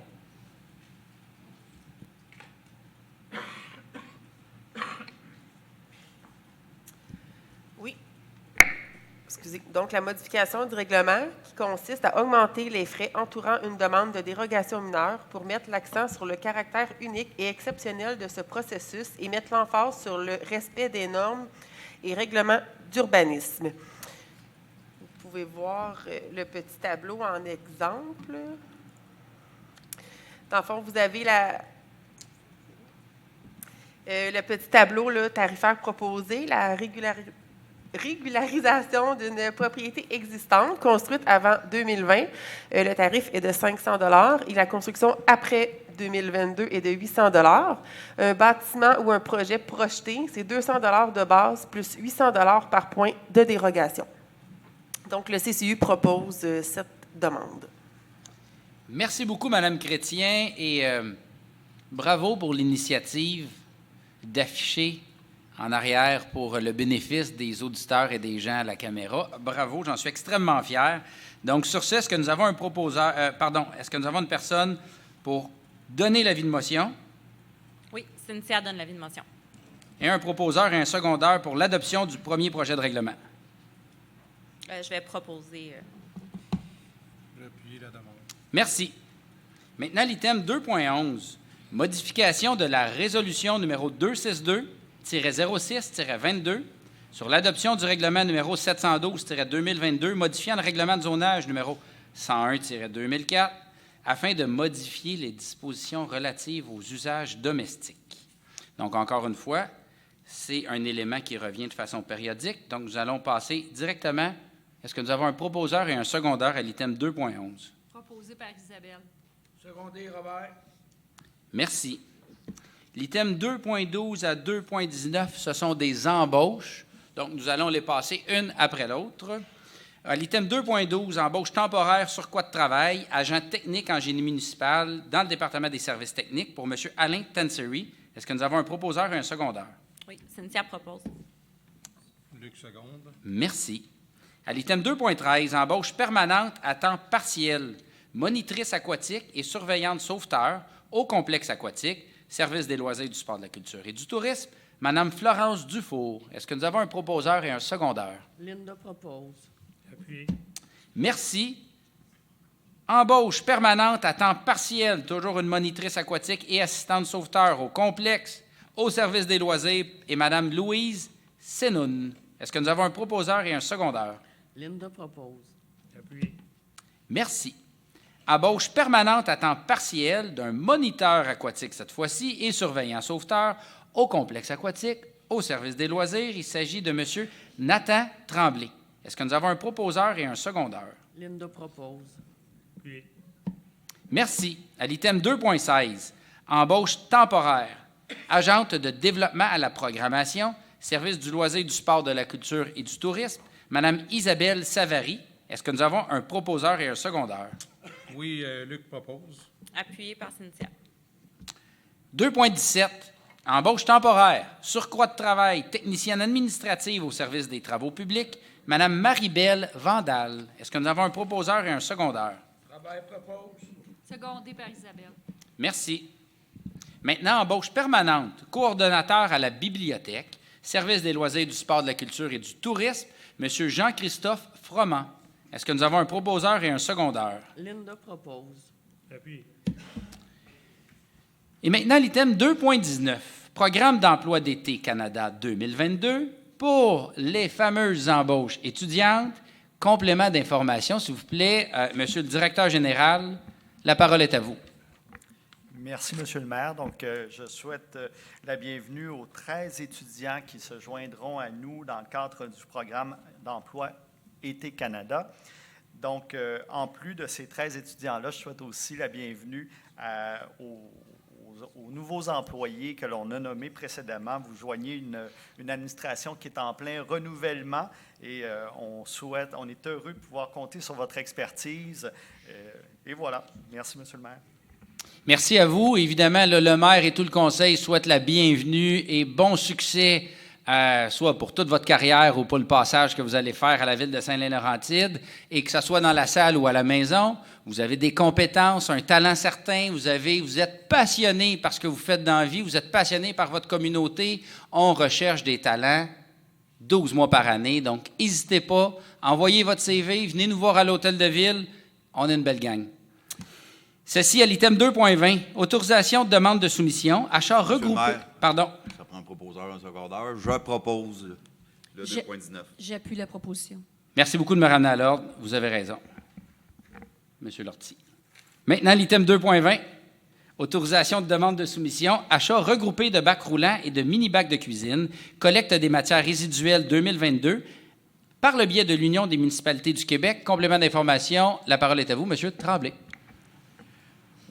Donc, la modification du règlement qui consiste à augmenter les frais entourant une demande de dérogation mineure pour mettre l'accent sur le caractère unique et exceptionnel de ce processus et mettre l'emphase sur le respect des normes et règlements d'urbanisme. Vous pouvez voir le petit tableau en exemple. Dans le fond, vous avez le petit tableau là, tarifaire proposé, la régularisation d'une propriété existante construite avant 2020. Le tarif est de 500 $ et la construction après 2022 est de 800 $. Un bâtiment ou un projet projeté, c'est 200 $ de base plus 800 $ par point de dérogation. Donc, le CCU propose cette demande. Merci beaucoup, Mme Chrétien, et bravo pour l'initiative d'afficher en arrière pour le bénéfice des auditeurs et des gens à la caméra. Bravo, j'en suis extrêmement fier. Donc, sur ce, est-ce que nous avons un proposeur, est-ce que nous avons une personne pour donner l'avis de motion? Oui, Cynthia donne l'avis de motion. Et un proposeur et un secondaire pour l'adoption du premier projet de règlement. Je vais proposer. J'appuie la demande. Merci. Maintenant, l'item 2.11, modification de la résolution numéro 262-06-22 sur l'adoption du règlement numéro 712-2022, modifiant le règlement de zonage numéro 101-2004 afin de modifier les dispositions relatives aux usages domestiques. Donc, encore une fois, c'est un élément qui revient de façon périodique. Donc, nous allons passer directement. Est-ce que nous avons un proposeur et un secondaire à l'item 2.11? Proposé par Isabelle. Secondé, Robert. Merci. L'item 2.12 à 2.19, ce sont des embauches. Donc, nous allons les passer une après l'autre. L'item 2.12, embauche temporaire sur quoi de travail, agent technique en génie municipal dans le département des services techniques pour M. Alain Tansery. Est-ce que nous avons un proposeur et un secondaire? Oui, Cynthia propose. Luc, seconde. Merci. À l'item 2.13, embauche permanente à temps partiel, monitrice aquatique et surveillante sauveteur au complexe aquatique, service des loisirs, du sport, de la culture et du tourisme, Mme Florence Dufour. Est-ce que nous avons un proposeur et un secondaire? Linda propose. Appuie. Merci. Embauche permanente à temps partiel, toujours une monitrice aquatique et assistante sauveteur au complexe, au service des loisirs, et Mme Louise Senoun. Est-ce que nous avons un proposeur et un secondeur? Linda propose. Appuyé. Merci. Embauche permanente à temps partiel d'un moniteur aquatique cette fois-ci et surveillant sauveteur au complexe aquatique, au service des loisirs. Il s'agit de M. Nathan Tremblay. Est-ce que nous avons un proposeur et un secondeur? Linda propose. Appuyé. Merci. À l'item 2.16, embauche temporaire, agente de développement à la programmation, service du loisir, du sport, de la culture et du tourisme, Mme Isabelle Savary. Est-ce que nous avons un proposeur et un secondeur? Oui, Luc propose. Appuyé par Cynthia. 2.17, embauche temporaire, surcroît de travail, technicienne administrative au service des travaux publics, Mme Marie-Belle Vandal. Est-ce que nous avons un proposeur et un secondeur? Robert propose. Secondé par Isabelle. Merci. Maintenant, embauche permanente, coordonnateur à la bibliothèque, service des loisirs, du sport, de la culture et du tourisme, M. Jean-Christophe Froment. Est-ce que nous avons un proposeur et un secondeur? Linda propose. Appuyé. Et maintenant, l'item 2.19, programme d'emploi d'été Canada 2022 pour les fameuses embauches étudiantes. Complément d'information, s'il vous plaît. Monsieur le directeur général, la parole est à vous. Merci, Monsieur le maire. Donc, je souhaite la bienvenue aux 13 étudiants qui se joindront à nous dans le cadre du programme d'emploi Été Canada. Donc, en plus de ces 13 étudiants-là, je souhaite aussi la bienvenue aux nouveaux employés que l'on a nommés précédemment. Vous joignez une administration qui est en plein renouvellement et on est heureux de pouvoir compter sur votre expertise. Et voilà. Merci, Monsieur le maire. Merci à vous. Évidemment, le maire et tout le conseil souhaitent la bienvenue et bon succès, soit pour toute votre carrière ou pour le passage que vous allez faire à la ville de Saint-Lin-Laurentide, et que ce soit dans la salle ou à la maison. Vous avez des compétences, un talent certain, vous êtes passionné par ce que vous faites dans la vie, vous êtes passionné par votre communauté. On recherche des talents 12 mois par année, donc n'hésitez pas, envoyez votre CV, venez nous voir à l'hôtel de ville, on est une belle gang. Ceci à l'item 2.20, autorisation de demande de soumission, achat regroupé. Pardon. Ça prend un proposeur, un secondeur. Je propose le 2.19. J'appuie la proposition. Merci beaucoup de me ramener à l'ordre. Vous avez raison, Monsieur Lortie. Maintenant, l'item 2.20, autorisation de demande de soumission, achat regroupé de bacs roulants et de mini-bacs de cuisine, collecte des matières résiduelles 2022, par le biais de l'Union des municipalités du Québec. Complément d'information, la parole est à vous, Monsieur Tremblay.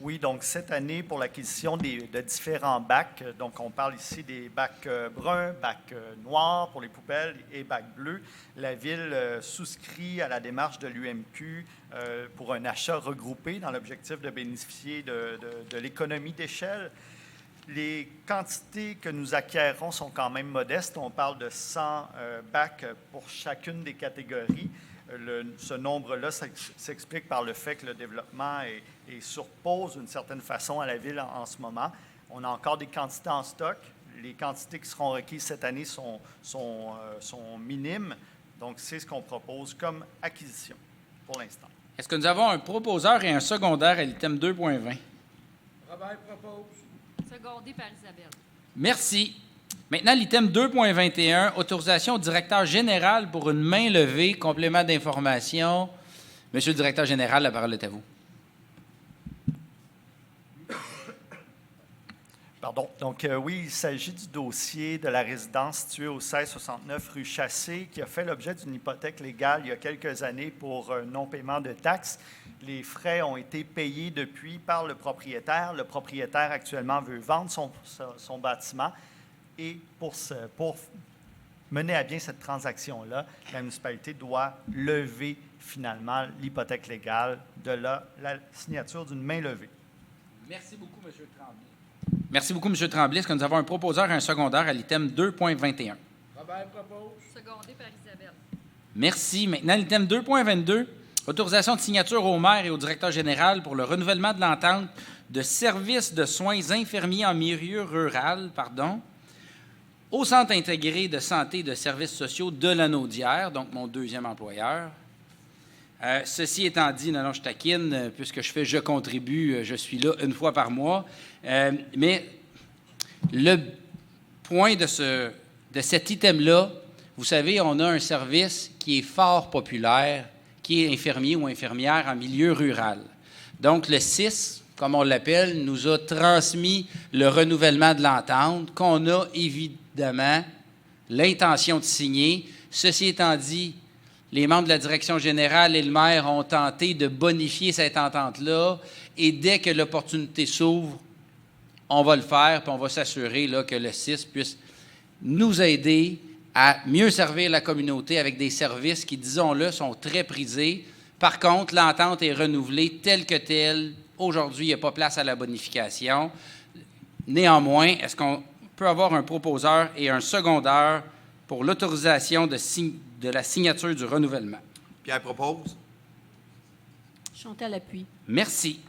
Oui, donc cette année, pour l'acquisition de différents bacs, donc on parle ici des bacs bruns, bacs noirs pour les poubelles et bacs bleus, la Ville souscrit à la démarche de l'UMQ pour un achat regroupé dans l'objectif de bénéficier de l'économie d'échelle. Les quantités que nous acquérons sont quand même modestes. On parle de 100 bacs pour chacune des catégories. Ce nombre-là s'explique par le fait que le développement surpose d'une certaine façon à la Ville en ce moment. On a encore des quantités en stock. Les quantités qui seront requises cette année sont minimes. Donc, c'est ce qu'on propose comme acquisition pour l'instant. Est-ce que nous avons un proposeur et un secondaire à l'item 2.20? Robert propose. Secondé par Isabelle. Merci. Maintenant, l'item 2.21, autorisation au directeur général pour une main levée, complément d'information. Monsieur le directeur général, la parole est à vous. Pardon. Donc, oui, il s'agit du dossier de la résidence située au 1669 rue Chassé qui a fait l'objet d'une hypothèque légale il y a quelques années pour non-paiement de taxes. Les frais ont été payés depuis par le propriétaire. Le propriétaire actuellement veut vendre son bâtiment. Et pour mener à bien cette transaction-là, la municipalité doit lever finalement l'hypothèque légale de la signature d'une main levée. Merci beaucoup, M. Tremblay. Merci beaucoup, M. Tremblay. Est-ce que nous avons un proposeur et un secondaire à l'item 2.21? Robert propose. Secondé par Isabelle. Merci. Maintenant, l'item 2.22, autorisation de signature au maire et au directeur général pour le renouvellement de l'entente de services de soins infirmiers en milieu rural, au Centre intégré de santé et de services sociaux de la Naudière, donc mon deuxième employeur. Ceci étant dit, non, je taquine, puisque je contribue, je suis là une fois par mois. Mais le point de cet item-là vous savez, on a un service qui est fort populaire, qui est infirmier ou infirmière en milieu rural. Donc, le 6, comme on l'appelle, nous a transmis le renouvellement de l'entente qu'on a évidemment l'intention de signer. Ceci étant dit, les membres de la direction générale et le maire ont tenté de bonifier cette entente-là et dès que l'opportunité s'ouvre, on va le faire puis on va s'assurer là, que le 6 puisse nous aider à mieux servir la communauté avec des services qui, disons-le, sont très prisés. Par contre, l'entente est renouvelée telle que telle. Aujourd'hui, il n'y a pas place à la bonification. Néanmoins, est-ce qu'on peut avoir un proposeur et un secondeur pour l'autorisation de la signature du renouvellement? Pierre propose. Chantal appuie. Merci.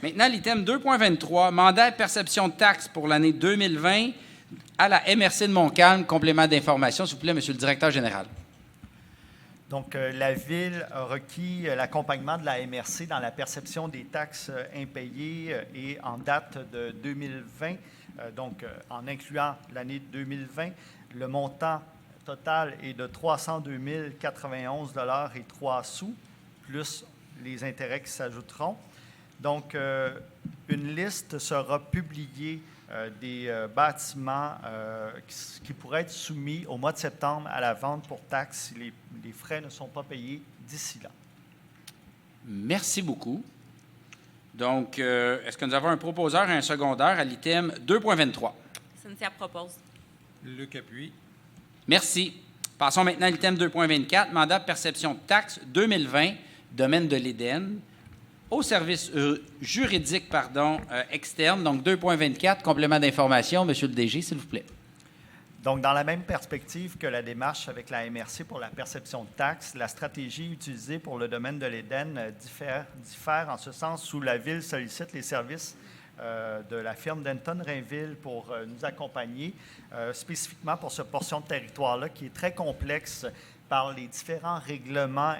Maintenant, l'item 2.23, mandat de perception de taxes pour l'année 2020 à la MRC de Montcalm. Complément d'information, s'il vous plaît, Monsieur le directeur général. Donc, la Ville a requis l'accompagnement de la MRC dans la perception des taxes impayées et en date de 2020, donc en incluant l'année 2020. Le montant total est de 302 091,03 $, plus les intérêts qui s'ajouteront. Donc, une liste sera publiée des bâtiments qui pourraient être soumis au mois de septembre à la vente pour taxes si les frais ne sont pas payés d'ici là. Merci beaucoup. Donc, est-ce que nous avons un proposeur et un secondaire à l'item 2.23? Cynthia propose. Luc appuie. Merci. Passons maintenant à l'item 2.24, mandat de perception de taxes 2020, domaine de l'Éden, au service juridique externe. Donc, 2.24, complément d'information. Monsieur le DG, s'il vous plaît. Donc, dans la même perspective que la démarche avec la MRC pour la perception de taxes, la stratégie utilisée pour le domaine de l'Éden diffère en ce sens où la Ville sollicite les services de la firme Denton Rainville pour nous accompagner, spécifiquement pour cette portion de territoire-là qui est très complexe par les différents règlements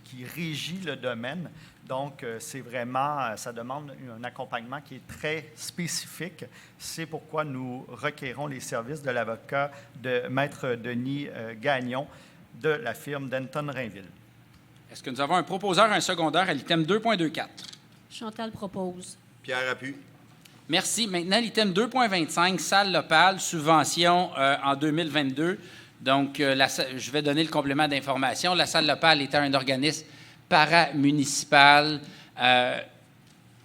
qui régissent le domaine. Donc, c'est vraiment, ça demande un accompagnement qui est très spécifique. C'est pourquoi nous requérons les services de l'avocat de Maître Denis Gagnon de la firme Denton Rainville. Est-ce que nous avons un proposeur et un secondaire à l'item 2.24? Chantal propose. Pierre appuie. Merci. Maintenant, l'item 2.25, salle locale, subvention en 2022. Donc, je vais donner le complément d'information. La salle locale étant un organisme paramunicipal,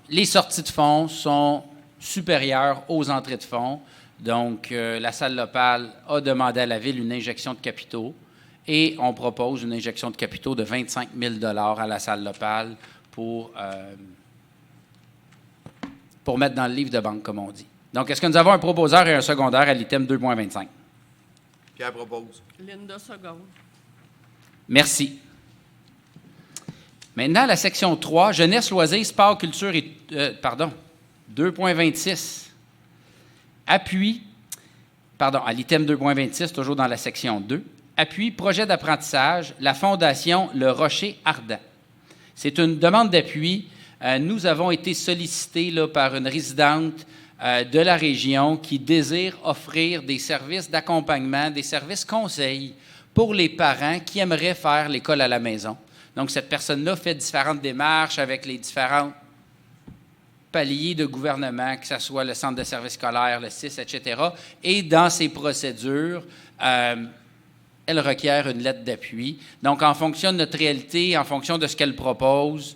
les sorties de fonds sont supérieures aux entrées de fonds. Donc, la salle locale a demandé à la Ville une injection de capitaux et on propose une injection de capitaux de 25 000 $ à la salle locale pour mettre dans le livre de banque, comme on dit. Donc, est-ce que nous avons un proposeur et un secondaire à l'item 2.25? Pierre propose. Linda seconde. Merci. Maintenant, la section 3, jeunesse, loisirs, sport, culture et... 2.26. Appui, à l'item 2.26, toujours dans la section 2. Appui, projet d'apprentissage, la Fondation Le Rocher Ardent. C'est une demande d'appui. Nous avons été sollicités là, par une résidente de la région qui désire offrir des services d'accompagnement, des services conseils pour les parents qui aimeraient faire l'école à la maison. Donc, cette personne-là fait différentes démarches avec les différents paliers de gouvernement, que ce soit le centre de services scolaires, le CIS, etc. Et dans ces procédures, elle requiert une lettre d'appui. Donc, en fonction de notre réalité, en fonction de ce qu'elle propose,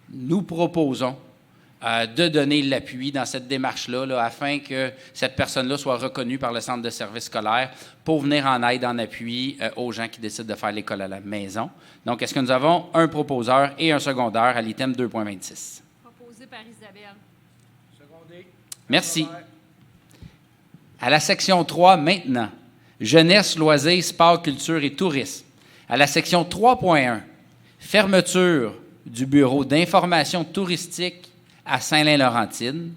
nous proposons de donner l'appui dans cette démarche-là là, afin que cette personne-là soit reconnue par le centre de services scolaires pour venir en aide, en appui aux gens qui décident de faire l'école à la maison. Donc, est-ce que nous avons un proposeur et un secondaire à l'item 2.26? Proposé par Isabelle. Secondé. Merci. À la section 3, maintenant, jeunesse, loisirs, sport, culture et tourisme. À la section 3.1, fermeture du bureau d'information touristique à Saint-Lin-Laurentide.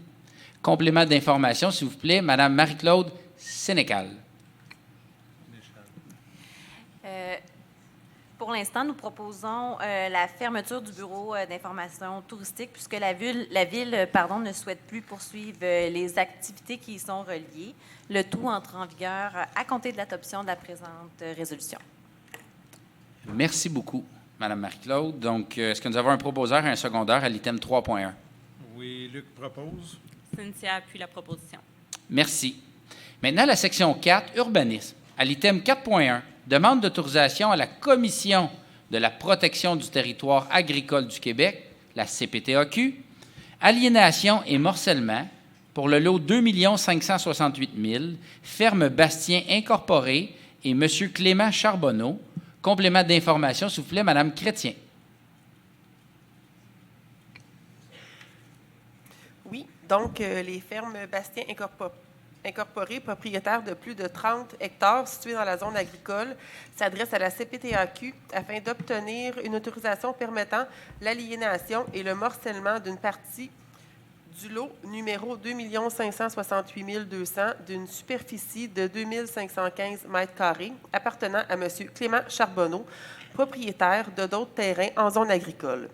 Complément d'information, s'il vous plaît, Mme Marie-Claude Sénécal. Pour l'instant, nous proposons la fermeture du bureau d'information touristique puisque la ville ne souhaite plus poursuivre les activités qui y sont reliées. Le tout entre en vigueur à compter de l'adoption de la présente résolution. Merci beaucoup, Mme Marie-Claude. Donc, est-ce que nous avons un proposeur et un secondaire à l'item 3.1? Oui, Luc propose. Cynthia appuie la proposition. Merci. Maintenant, la section 4, urbanisme. À l'item 4.1, demande d'autorisation à la Commission de la protection du territoire agricole du Québec, la CPTAQ, aliénation et morcellement pour le lot 2 568 000, Ferme Bastien Incorporée et M. Clément Charbonneau. Complément d'information, s'il vous plaît, Mme Chrétien. Oui, donc les fermes Bastien Incorporées, propriétaires de plus de 30 hectares situés dans la zone agricole, s'adressent à la CPTAQ afin d'obtenir une autorisation permettant l'aliénation et le morcellement d'une partie du lot numéro 2 568 200 d'une superficie de 2 515 m² appartenant à M. Clément Charbonneau, propriétaire de d'autres terrains en zone agricole.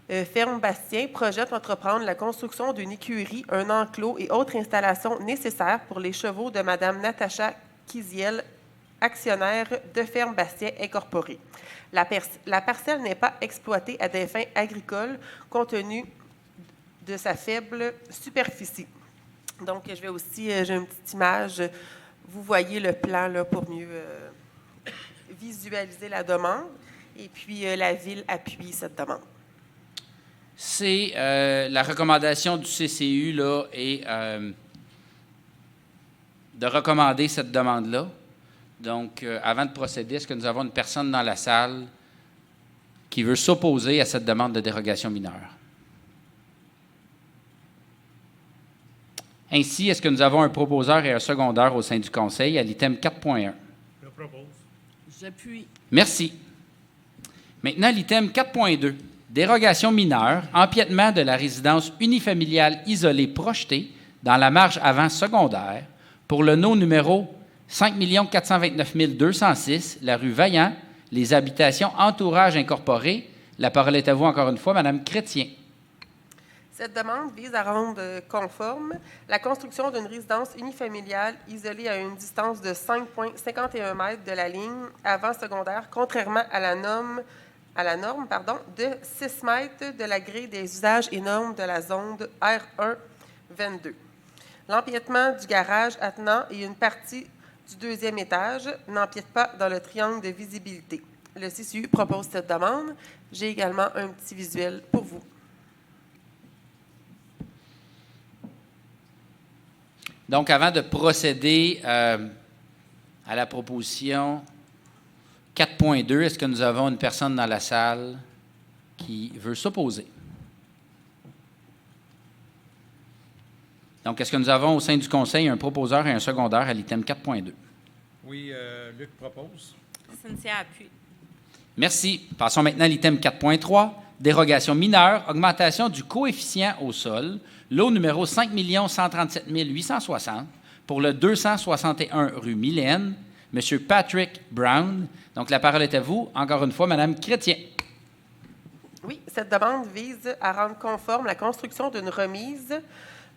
Ferme Bastien projette d'entreprendre la construction d'une écurie, un enclos et autres installations nécessaires pour les chevaux de Mme Natacha Kiziel, actionnaire de Ferme Bastien Incorporée. La parcelle n'est pas exploitée à des fins agricoles compte tenu de sa faible superficie. Donc, je vais aussi, j'ai une petite image. Vous voyez le plan là, pour mieux visualiser la demande. Et puis, la Ville appuie cette demande. C'est la recommandation du CCU là, est de recommander cette demande-là. Donc, avant de procéder, est-ce que nous avons une personne dans la salle qui veut s'opposer à cette demande de dérogation mineure? Ainsi, est-ce que nous avons un proposeur et un secondaire au sein du Conseil à l'item 4.1? Je propose. J'appuie. Merci. Maintenant, l'item 4.2. Dérogation mineure, empiètement de la résidence unifamiliale isolée projetée dans la marge avant secondaire pour le lot numéro 5 429 206, la rue Vaillant, les habitations Entourage Incorporé. La parole est à vous encore une fois, Mme Chrétien. Cette demande vise à rendre conforme la construction d'une résidence unifamiliale isolée à une distance de 5,51 m de la ligne avant secondaire, contrairement à la norme de 6 mètres de la grille des usages et normes de la zone R1 22. L'empiètement du garage attenant et une partie du deuxième étage n'empiètent pas dans le triangle de visibilité. Le CCU propose cette demande. J'ai également un petit visuel pour vous. Donc, avant de procéder à la proposition 4.2, est-ce que nous avons une personne dans la salle qui veut s'opposer? Donc, est-ce que nous avons au sein du Conseil un proposeur et un secondaire à l'item 4.2? Oui, Luc propose. Cynthia appuie. Merci. Passons maintenant à l'item 4.3. Dérogation mineure, augmentation du coefficient au sol, lot numéro 5 137 860 pour le 261 rue Mylène, M. Patrick Brown. Donc, la parole est à vous. Encore une fois, Mme Chrétien. Oui, cette demande vise à rendre conforme la construction d'une remise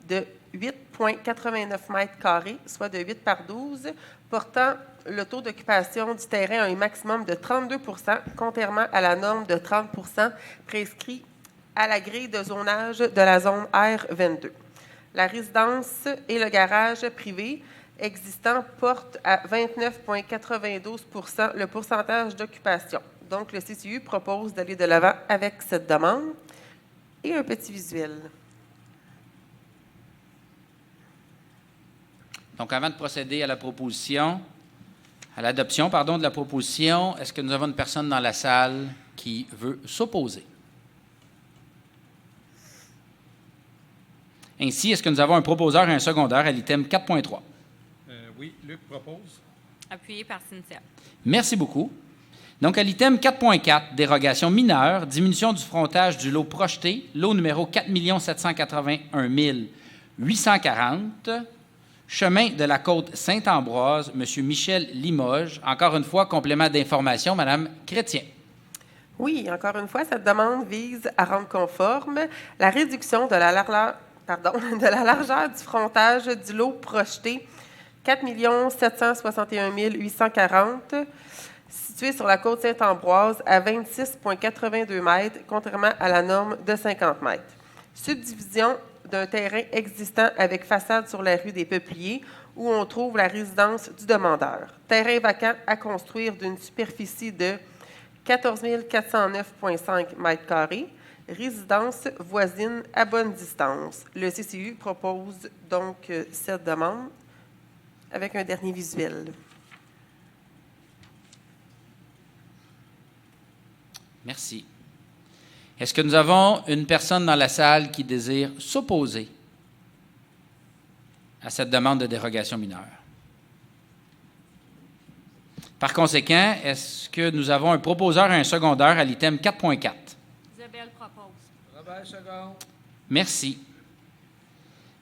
de 8,89 m², soit de 8 par 12, portant le taux d'occupation du terrain à un maximum de 32 %, contrairement à la norme de 30 % prescrit à la grille de zonage de la zone R22. La résidence et le garage privé existant portent à 29,92 % le pourcentage d'occupation. Donc, le CCU propose d'aller de l'avant avec cette demande et un petit visuel. Donc, avant de procéder à l'adoption de la proposition, est-ce que nous avons une personne dans la salle qui veut s'opposer? Ainsi, est-ce que nous avons un proposeur et un secondaire à l'item 4.3? Oui, Luc propose. Appuyé par Cynthia. Merci beaucoup. Donc, à l'item 4.4, dérogation mineure, diminution du frontage du lot projeté, lot numéro 4 781 840, Chemin de la Côte Saint-Ambroise, M. Michel Limoges. Encore une fois, complément d'information, Mme Chrétien. Oui, encore une fois, cette demande vise à rendre conforme la réduction de la largeur du frontage du lot projeté 4 761 840, situé sur la côte Saint-Ambroise à 26,82 mètres, contrairement à la norme de 50 mètres. Subdivision d'un terrain existant avec façade sur la rue des Peupliers, où on trouve la résidence du demandeur. Terrain vacant à construire d'une superficie de 14 409,5 mètres carrés. Résidence voisine à bonne distance. Le CCU propose donc cette demande avec un dernier visuel. Merci. Est-ce que nous avons une personne dans la salle qui désire s'opposer à cette demande de dérogation mineure? Par conséquent, est-ce que nous avons un proposeur et un secondeur à l'item 4.4? Isabelle propose. Robert, second. Merci.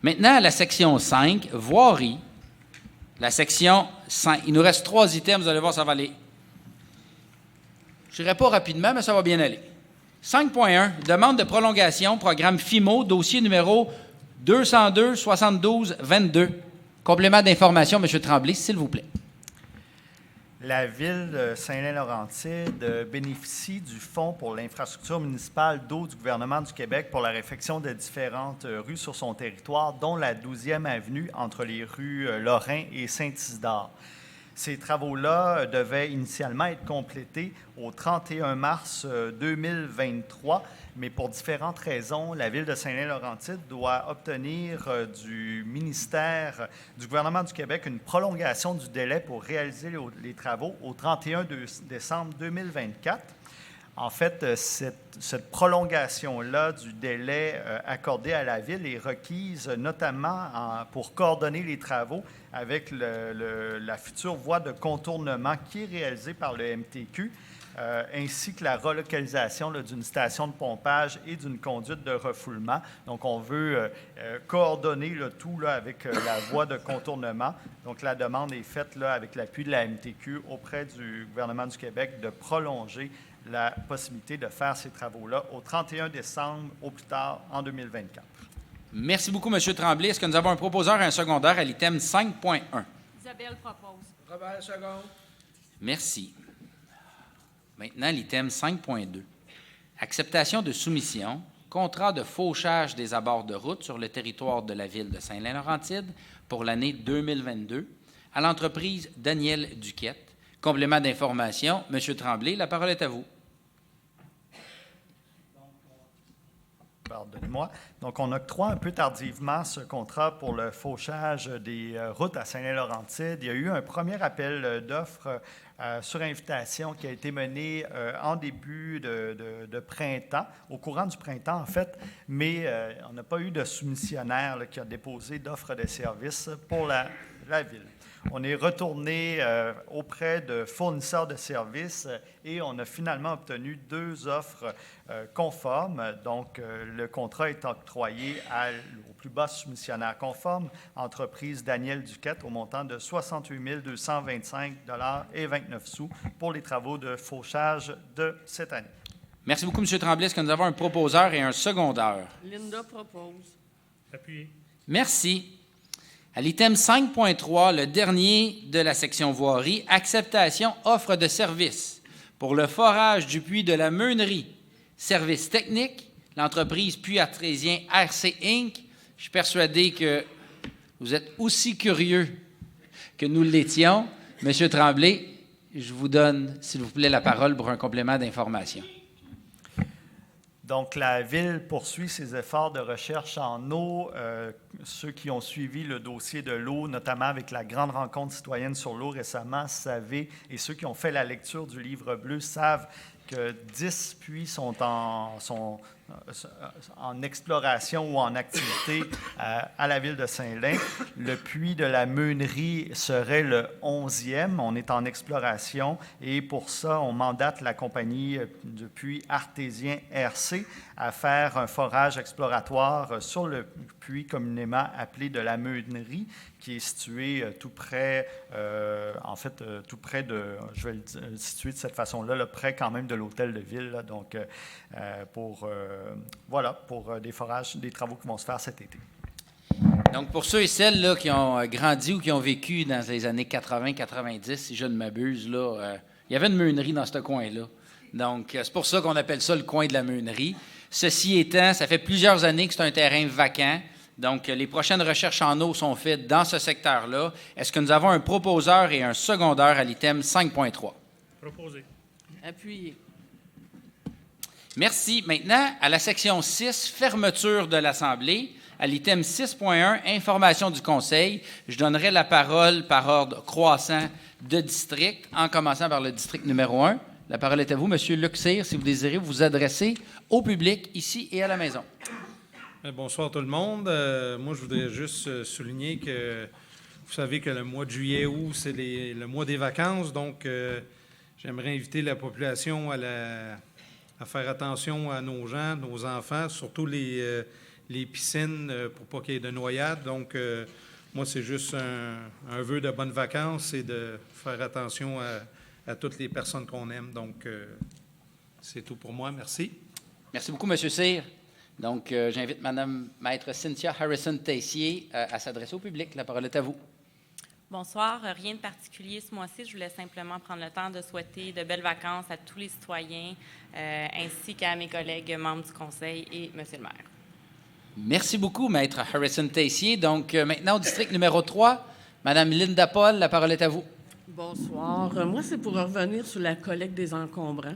Maintenant, à la section 5, voirie. La section 5. Il nous reste 3 items, vous allez voir, ça va aller. Je n'irai pas rapidement, mais ça va bien aller. 5.1, demande de prolongation, programme FIMO, dossier numéro 202-72-22. Complément d'information, M. Tremblay, s'il vous plaît. La Ville de Saint-Lin-Laurentide bénéficie du Fonds pour l'infrastructure municipale d'eau du gouvernement du Québec pour la réfection de différentes rues sur son territoire, dont la 12e avenue entre les rues Lorrain et Saint-Isidore. Ces travaux-là devaient initialement être complétés au 31 mars 2023, mais pour différentes raisons, la Ville de Saint-Lin-Laurentide doit obtenir du ministère du gouvernement du Québec une prolongation du délai pour réaliser les travaux au 31 décembre 2024. En fait, cette prolongation-là du délai accordé à la Ville est requise notamment pour coordonner les travaux avec la future voie de contournement qui est réalisée par le MTQ, ainsi que la relocalisation d'une station de pompage et d'une conduite de refoulement. Donc, on veut coordonner le tout avec la voie de contournement. Donc, la demande est faite avec l'appui de la MTQ auprès du gouvernement du Québec de prolonger la possibilité de faire ces travaux-là au 31 décembre, au plus tard, en 2024. Merci beaucoup, M. Tremblay. Est-ce que nous avons un proposeur et un secondaire à l'item 5.1? Isabelle propose. Robert, second. Merci. Maintenant, l'item 5.2. Acceptation de soumission, contrat de fauchage des abords de route sur le territoire de la Ville de Saint-Lin-Laurentide pour l'année 2022 à l'entreprise Daniel Duquette. Complément d'information, M. Tremblay, la parole est à vous. Pardonnez-moi. Donc, on octroie un peu tardivement ce contrat pour le fauchage des routes à Saint-Lin-Laurentide. Il y a eu un premier appel d'offres sur invitation qui a été mené en début de printemps, au courant du printemps en fait, mais on n'a pas eu de soumissionnaire qui a déposé d'offres de services pour la Ville. On est retourné auprès de fournisseurs de services et on a finalement obtenu 2 offres conformes. Donc, le contrat est octroyé au plus bas soumissionnaire conforme, entreprise Daniel Duquette, au montant de 68 225,29 pour les travaux de fauchage de cette année. Merci beaucoup, M. Tremblay. Est-ce que nous avons un proposeur et un secondaire? Linda propose. Appuyé. Merci. À l'item 5.3, le dernier de la section voirie, acceptation offre de service pour le forage du puits de la Meunerie. Service technique, l'entreprise Puits Artésien RC Inc. Je suis persuadé que vous êtes aussi curieux que nous l'étions. Monsieur Tremblay, je vous donne, s'il vous plaît, la parole pour un complément d'information. Donc, la Ville poursuit ses efforts de recherche en eau. Ceux qui ont suivi le dossier de l'eau, notamment avec la grande rencontre citoyenne sur l'eau récemment, savaient, et ceux qui ont fait la lecture du livre bleu savent que 10 puits sont en exploration ou en activité à la ville de Saint-Lin. Le puits de la Meunerie serait le 11e. On est en exploration et pour ça, on mandate la compagnie de puits artésien RC à faire un forage exploratoire sur le puits communément appelé de la Meunerie, qui est situé tout près, tout près de, je vais le situer de cette façon-là, là, près quand même de l'hôtel de ville, là, donc pour des forages, des travaux qui vont se faire cet été. Donc, pour ceux et celles là, qui ont grandi ou qui ont vécu dans les années 80-90, si je ne m'abuse, là, il y avait une meunerie dans ce coin-là. Donc, c'est pour ça qu'on appelle ça le coin de la Meunerie. Ceci étant, ça fait plusieurs années que c'est un terrain vacant. Donc, les prochaines recherches en eau sont faites dans ce secteur-là. Est-ce que nous avons un proposeur et un secondeur à l'item 5.3? Proposé. Appuyé. Merci. Maintenant, à la section 6, fermeture de l'Assemblée. À l'item 6.1, information du Conseil, je donnerai la parole par ordre croissant de district, en commençant par le district numéro 1. La parole est à vous, M. Luc Cyr, si vous désirez vous adresser au public ici et à la maison. Bonsoir tout le monde. Moi, je voudrais juste souligner que vous savez que le mois de juillet-août, c'est le mois des vacances, donc j'aimerais inviter la population à faire attention à nos gens, nos enfants, surtout les piscines pour pas qu'il y ait de noyades. Donc, moi, c'est juste un vœu de bonnes vacances et de faire attention à toutes les personnes qu'on aime. Donc, c'est tout pour moi. Merci. Merci beaucoup, M. Cyr. Donc, j'invite Mme Maître Cynthia Harrison-Tessier à s'adresser au public. La parole est à vous. Bonsoir. Rien de particulier ce mois-ci. Je voulais simplement prendre le temps de souhaiter de belles vacances à tous les citoyens, ainsi qu'à mes collègues membres du Conseil et M. le maire. Merci beaucoup, Maître Harrison-Tessier. Donc, maintenant, au district numéro 3, Mme Linda Paul, la parole est à vous. Bonsoir. Moi, c'est pour revenir sur la collecte des encombrants.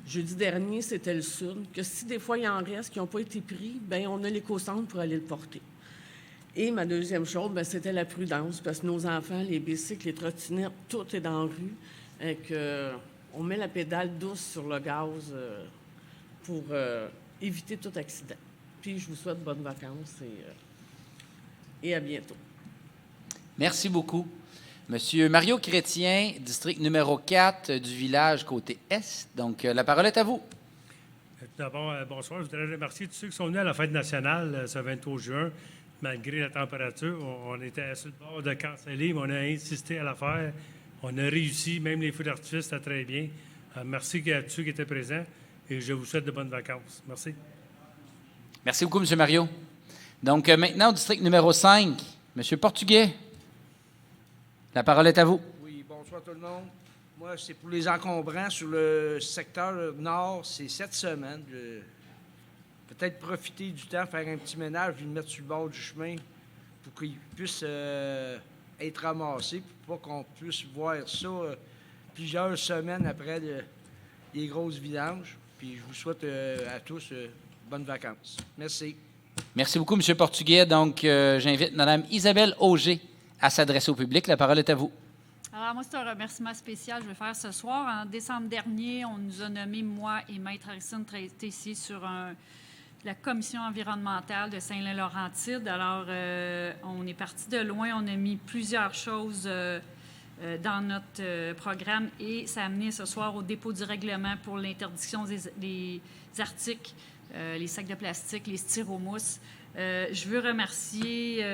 Jeudi dernier, c'était le Sud, que si des fois il en reste qui n'ont pas été pris, bien, on a l'éco-centre pour aller le porter. Et ma deuxième chose, bien, c'était la prudence, parce que nos enfants, les bicycles, les trottinettes, tout est dans la rue. Et on met la pédale douce sur le gaz pour éviter tout accident. Puis, je vous souhaite bonnes vacances et à bientôt. Merci beaucoup. Monsieur Mario Chrétien, district numéro 4 du village côté Est. Donc, la parole est à vous. D'abord, bonsoir. Je voudrais remercier tous ceux qui sont venus à la fête nationale ce 23 juin. Malgré la température, on était sur le bord de canceller, mais on a insisté à la faire. On a réussi, même les feux d'artifice, c'était très bien. Merci à tous ceux qui étaient présents et je vous souhaite de bonnes vacances. Merci. Merci beaucoup, M. Mario. Donc, maintenant, au district numéro 5, M. Portugais. La parole est à vous. Oui, bonsoir tout le monde. Moi, c'est pour les encombrants sur le secteur nord, c'est cette semaine. Peut-être profiter du temps, faire un petit ménage, puis le mettre sur le bord du chemin pour qu'il puisse être ramassé, pour pas qu'on puisse voir ça plusieurs semaines après les grosses vidanges. Puis je vous souhaite à tous bonnes vacances. Merci. Merci beaucoup, M. Portugais. Donc, j'invite Mme Isabelle Auger à s'adresser au public. La parole est à vous. Alors, moi, c'est un remerciement spécial que je vais faire ce soir. En décembre dernier, on nous a nommé, moi et Maître Harrison-Tessier, sur la commission environnementale de Saint-Lin-Laurentide. Alors, on est parti de loin. On a mis plusieurs choses dans notre programme et ça a amené ce soir au dépôt du règlement pour l'interdiction des articles, les sacs de plastique, les styromousses. Je veux remercier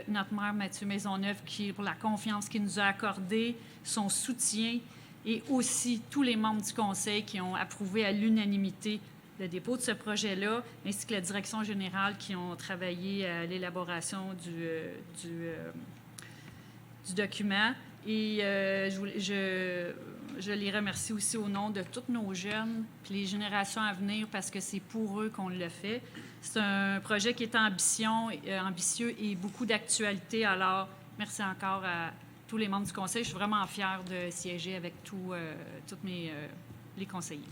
notre maire Mathieu Maisonneuve pour la confiance qu'il nous a accordée, son soutien et aussi tous les membres du conseil qui ont approuvé à l'unanimité le dépôt de ce projet-là, ainsi que la direction générale qui ont travaillé à l'élaboration du document. Et je les remercie aussi au nom de tous nos jeunes puis les générations à venir parce que c'est pour eux qu'on le fait. C'est un projet qui est ambitieux et beaucoup d'actualité. Alors, merci encore à tous les membres du conseil. Je suis vraiment fière de siéger avec tous les conseillers.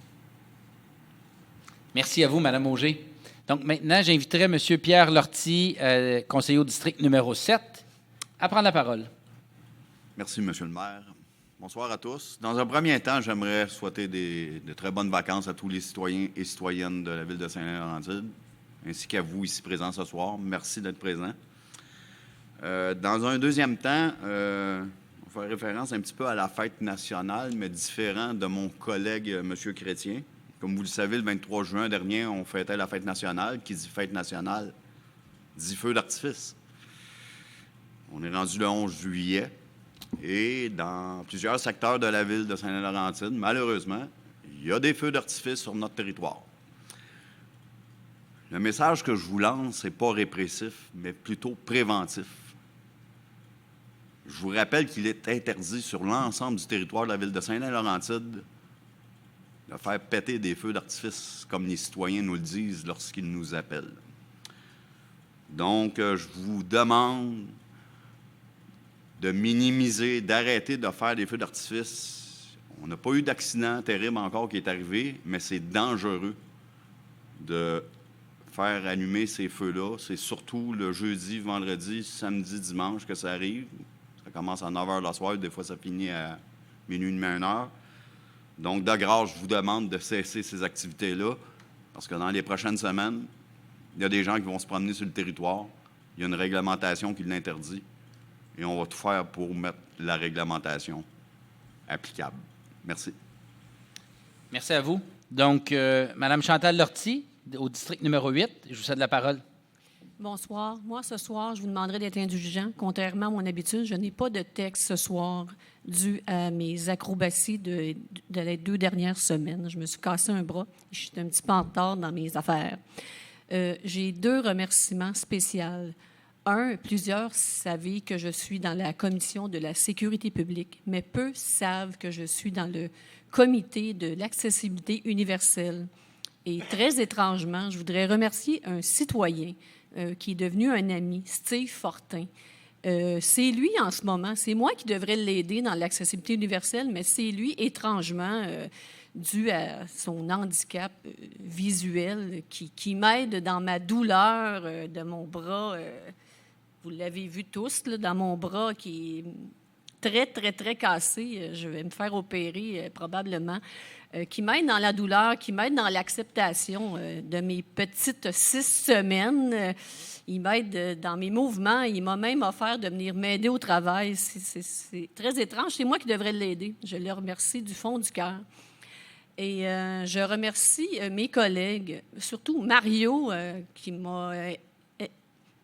Merci à vous, Mme Auger. Donc, maintenant, j'inviterai M. Pierre Lortie, conseiller au district numéro 7, à prendre la parole. Merci, M. le maire. Bonsoir à tous. Dans un premier temps, j'aimerais souhaiter de très bonnes vacances à tous les citoyens et citoyennes de la ville de Saint-Laurentide, ainsi qu'à vous ici présents ce soir. Merci d'être présents. Dans un deuxième temps, on va faire référence un petit peu à la fête nationale, mais différent de mon collègue M. Chrétien. Comme vous le savez, le 23 juin dernier, on fêtait la fête nationale. Qui dit fête nationale dit feu d'artifice. On est rendu le 11 juillet. Et dans plusieurs secteurs de la ville de Saint-Laurentide, malheureusement, il y a des feux d'artifice sur notre territoire. Le message que je vous lance n'est pas répressif, mais plutôt préventif. Je vous rappelle qu'il est interdit sur l'ensemble du territoire de la ville de Saint-Laurentide de faire péter des feux d'artifice, comme les citoyens nous le disent lorsqu'ils nous appellent. Donc, je vous demande de minimiser, d'arrêter de faire des feux d'artifice. On n'a pas eu d'accident terrible encore qui est arrivé, mais c'est dangereux de faire allumer ces feux-là. C'est surtout le jeudi, vendredi, samedi, dimanche que ça arrive. Ça commence à 9 h le soir, des fois ça finit à minuit, 1 heure. Donc, de grâce, je vous demande de cesser ces activités-là, parce que dans les prochaines semaines, il y a des gens qui vont se promener sur le territoire. Il y a une réglementation qui l'interdit. Et on va tout faire pour mettre la réglementation applicable. Merci. Merci à vous. Donc, Mme Chantal Lortie, au district numéro 8, je vous cède la parole. Bonsoir. Moi, ce soir, je vous demanderai d'être indulgent. Contrairement à mon habitude, je n'ai pas de texte ce soir dû à mes acrobaties de les 2 dernières semaines. Je me suis cassé un bras. Je suis un petit peu en retard dans mes affaires. J'ai 2 remerciements spéciaux. Plusieurs savent que je suis dans la commission de la sécurité publique, mais peu savent que je suis dans le comité de l'accessibilité universelle. Et très étrangement, je voudrais remercier un citoyen qui est devenu un ami, Steve Fortin. C'est lui en ce moment, c'est moi qui devrais l'aider dans l'accessibilité universelle, mais c'est lui, étrangement, dû à son handicap visuel, qui m'aide dans ma douleur de mon bras. Vous l'avez vu tous, là, dans mon bras qui est très, très, très cassé. Je vais me faire opérer probablement. Qui m'aide dans la douleur, qui m'aide dans l'acceptation de mes petites 6 semaines. Il m'aide dans mes mouvements. Il m'a même offert de venir m'aider au travail. C'est très étrange. C'est moi qui devrais l'aider. Je le remercie du fond du cœur. Et je remercie mes collègues, surtout Mario, qui m'a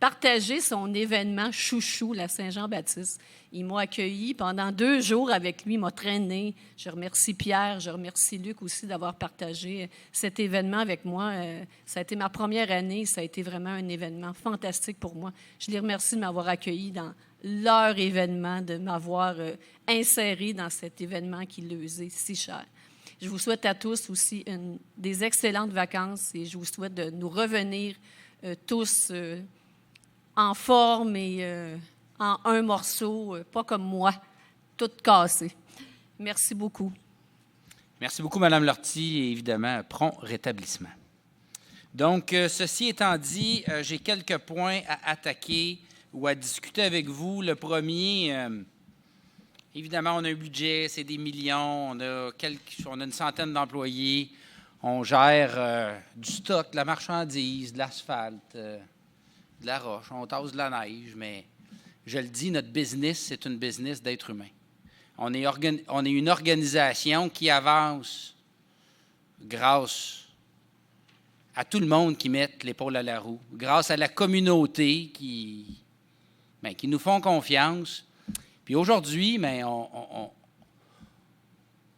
partagé son événement chouchou, la Saint-Jean-Baptiste. Il m'a accueilli pendant 2 jours avec lui, il m'a traîné. Je remercie Pierre, je remercie Luc aussi d'avoir partagé cet événement avec moi. Ça a été ma première année, ça a été vraiment un événement fantastique pour moi. Je les remercie de m'avoir accueilli dans leur événement, de m'avoir inséré dans cet événement qui leur est si cher. Je vous souhaite à tous aussi des excellentes vacances et je vous souhaite de nous revenir tous en forme et en un morceau, pas comme moi, tout cassé. Merci beaucoup. Merci beaucoup, Mme Lortie, et évidemment, prompt rétablissement. Donc, ceci étant dit, j'ai quelques points à attaquer ou à discuter avec vous. Le premier, évidemment, on a un budget, c'est des millions, on a une centaine d'employés, on gère du stock, de la marchandise, de l'asphalte, de la roche, on tasse de la neige, mais je le dis, notre business, c'est une business d'être humain. On est une organisation qui avance grâce à tout le monde qui met l'épaule à la roue, grâce à la communauté qui nous font confiance. Puis aujourd'hui,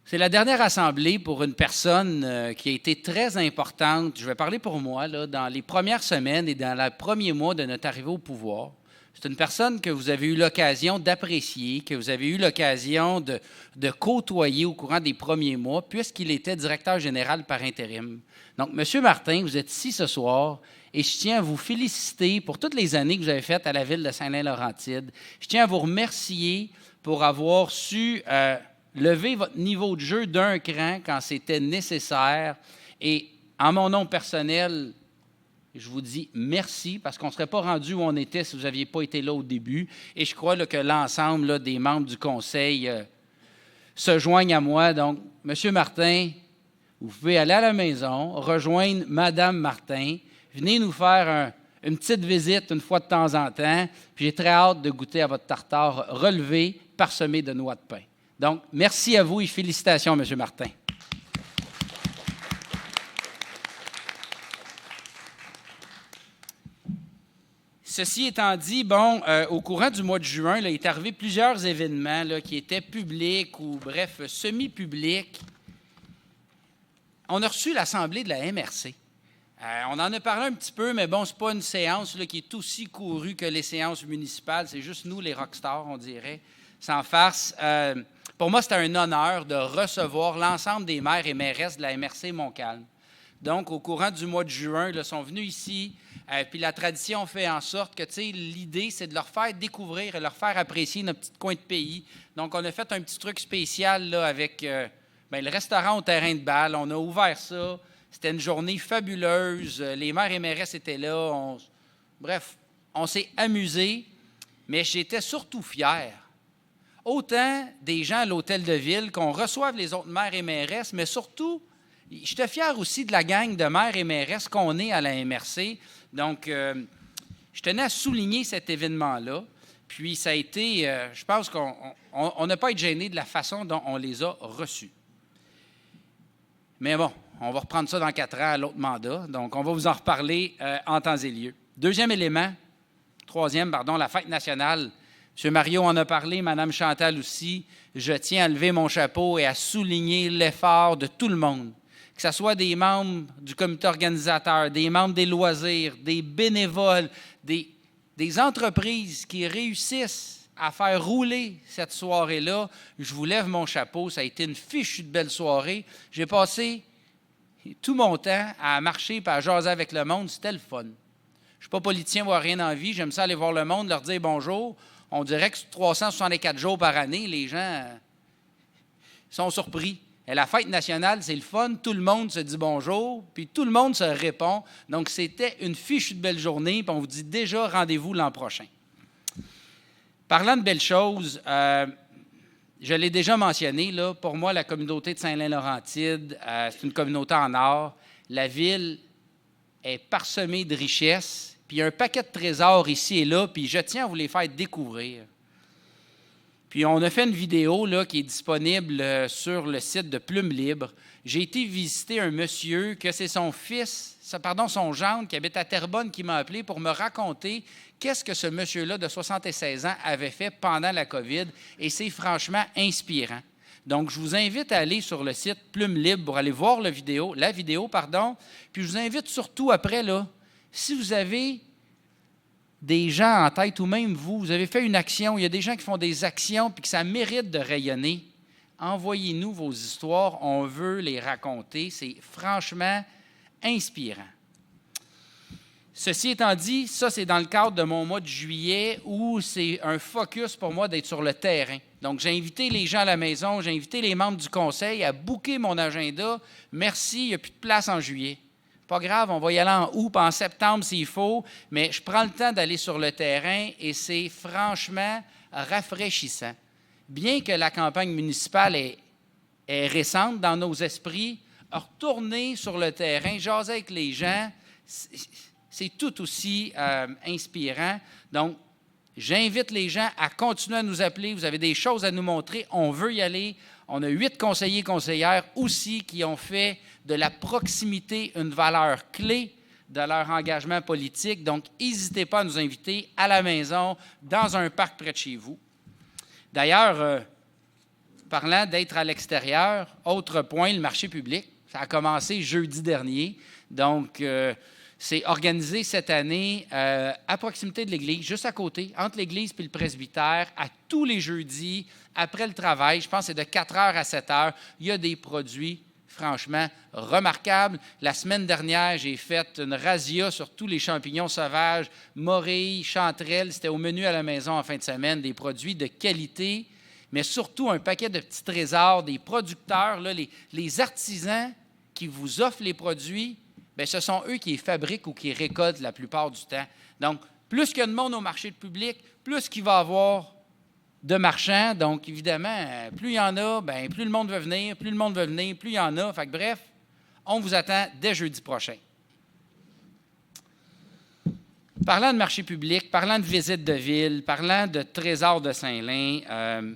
c'est la dernière assemblée pour une personne qui a été très importante. Je vais parler pour moi, là, dans les premières semaines et dans les premiers mois de notre arrivée au pouvoir. C'est une personne que vous avez eu l'occasion d'apprécier, que vous avez eu l'occasion de côtoyer au courant des premiers mois, puisqu'il était directeur général par intérim. Donc, M. Martin, vous êtes ici ce soir et je tiens à vous féliciter pour toutes les années que vous avez faites à la ville de Saint-Laurentide. Je tiens à vous remercier pour avoir su lever votre niveau de jeu d'un cran quand c'était nécessaire. Et en mon nom personnel, je vous dis merci, parce qu'on ne serait pas rendu où on était si vous n'aviez pas été là au début. Et je crois là, que l'ensemble là, des membres du conseil se joignent à moi. Donc, M. Martin, vous pouvez aller à la maison, rejoindre Mme Martin, venez nous faire une petite visite une fois de temps en temps, puis j'ai très hâte de goûter à votre tartare relevé, parsemé de noix de pain. Donc, merci à vous et félicitations, M. Martin. Ceci étant dit, au courant du mois de juin, là, il est arrivé plusieurs événements là, qui étaient publics ou, bref, semi-publics. On a reçu l'Assemblée de la MRC. On en a parlé un petit peu, mais ce n'est pas une séance là, qui est aussi courue que les séances municipales. C'est juste nous, les rockstars, on dirait, sans farce. Pour moi, c'était un honneur de recevoir l'ensemble des maires et mairesses de la MRC Montcalm. Donc, au courant du mois de juin, ils sont venus ici, puis la tradition fait en sorte que, l'idée, c'est de leur faire découvrir et leur faire apprécier notre petit coin de pays. Donc, on a fait un petit truc spécial là, avec le restaurant au terrain de balle. On a ouvert ça. C'était une journée fabuleuse. Les maires et mairesses étaient là. Bref, on s'est amusés, mais j'étais surtout fier. Autant des gens à l'hôtel de ville qu'on reçoive les autres maires et mairesses, mais surtout, j'étais fier aussi de la gang de maires et mairesses qu'on est à la MRC. Donc, je tenais à souligner cet événement-là. Puis, ça a été, je pense qu'on n'a pas été gêné de la façon dont on les a reçus. Mais on va reprendre ça dans 4 ans à l'autre mandat. Donc, on va vous en reparler en temps et lieu. Troisième, la fête nationale. M. Mario en a parlé, Mme Chantal aussi. Je tiens à lever mon chapeau et à souligner l'effort de tout le monde. Que ce soit des membres du comité organisateur, des membres des loisirs, des bénévoles, des entreprises qui réussissent à faire rouler cette soirée-là. Je vous lève mon chapeau. Ça a été une fichue de belle soirée. J'ai passé tout mon temps à marcher et à jaser avec le monde. C'était le fun. Je ne suis pas politicien, voir rien en vie. J'aime ça aller voir le monde, leur dire bonjour. On dirait que sur 364 jours par année, les gens sont surpris. Et la fête nationale, c'est le fun. Tout le monde se dit bonjour, puis tout le monde se répond. Donc, c'était une fichue de belle journée, puis on vous dit déjà rendez-vous l'an prochain. Parlant de belles choses, je l'ai déjà mentionné, là, pour moi, la communauté de Saint-Lin-Laurentide, c'est une communauté en or. La ville est parsemée de richesses. Puis il y a un paquet de trésors ici et là, puis je tiens à vous les faire découvrir. Puis on a fait une vidéo là, qui est disponible sur le site de Plume Libre. J'ai été visiter un monsieur que c'est son gendre qui habite à Terrebonne qui m'a appelé pour me raconter qu'est-ce que ce monsieur-là de 76 ans avait fait pendant la COVID, et c'est franchement inspirant. Donc, je vous invite à aller sur le site Plume Libre pour aller voir la vidéo, puis je vous invite surtout après, là, si vous avez des gens en tête, ou même vous avez fait une action, il y a des gens qui font des actions puis que ça mérite de rayonner, envoyez-nous vos histoires, on veut les raconter. C'est franchement inspirant. Ceci étant dit, ça, c'est dans le cadre de mon mois de juillet où c'est un focus pour moi d'être sur le terrain. Donc, j'ai invité les gens à la maison, j'ai invité les membres du conseil à booker mon agenda. Merci, il n'y a plus de place en juillet. Pas grave, on va y aller en août, en septembre s'il faut, mais je prends le temps d'aller sur le terrain et c'est franchement rafraîchissant. Bien que la campagne municipale est récente dans nos esprits, retourner sur le terrain, jaser avec les gens, c'est tout aussi inspirant. Donc, j'invite les gens à continuer à nous appeler. Vous avez des choses à nous montrer. On veut y aller. On a 8 conseillers et conseillères aussi qui ont fait de la proximité une valeur clé de leur engagement politique. Donc, n'hésitez pas à nous inviter à la maison, dans un parc près de chez vous. D'ailleurs, parlant d'être à l'extérieur, autre point, le marché public. Ça a commencé jeudi dernier. Donc, c'est organisé cette année à proximité de l'église, juste à côté, entre l'église et le presbytère, à tous les jeudis, après le travail. Je pense que c'est de 4 heures à 7 heures. Il y a des produits franchement remarquables. La semaine dernière, j'ai fait une razzia sur tous les champignons sauvages, morilles, chanterelles. C'était au menu à la maison en fin de semaine, des produits de qualité, mais surtout un paquet de petits trésors, des producteurs, là, les artisans qui vous offrent les produits. Bien, ce sont eux qui les fabriquent ou qui les récoltent la plupart du temps. Donc, plus qu'il y a de monde au marché public, plus qu'il va y avoir de marchands. Donc, évidemment, plus il y en a, bien, plus le monde veut venir, plus le monde veut venir, plus il y en a. Fait que, bref, on vous attend dès jeudi prochain. Parlant de marché public, parlant de visite de ville, parlant de trésor de Saint-Lin,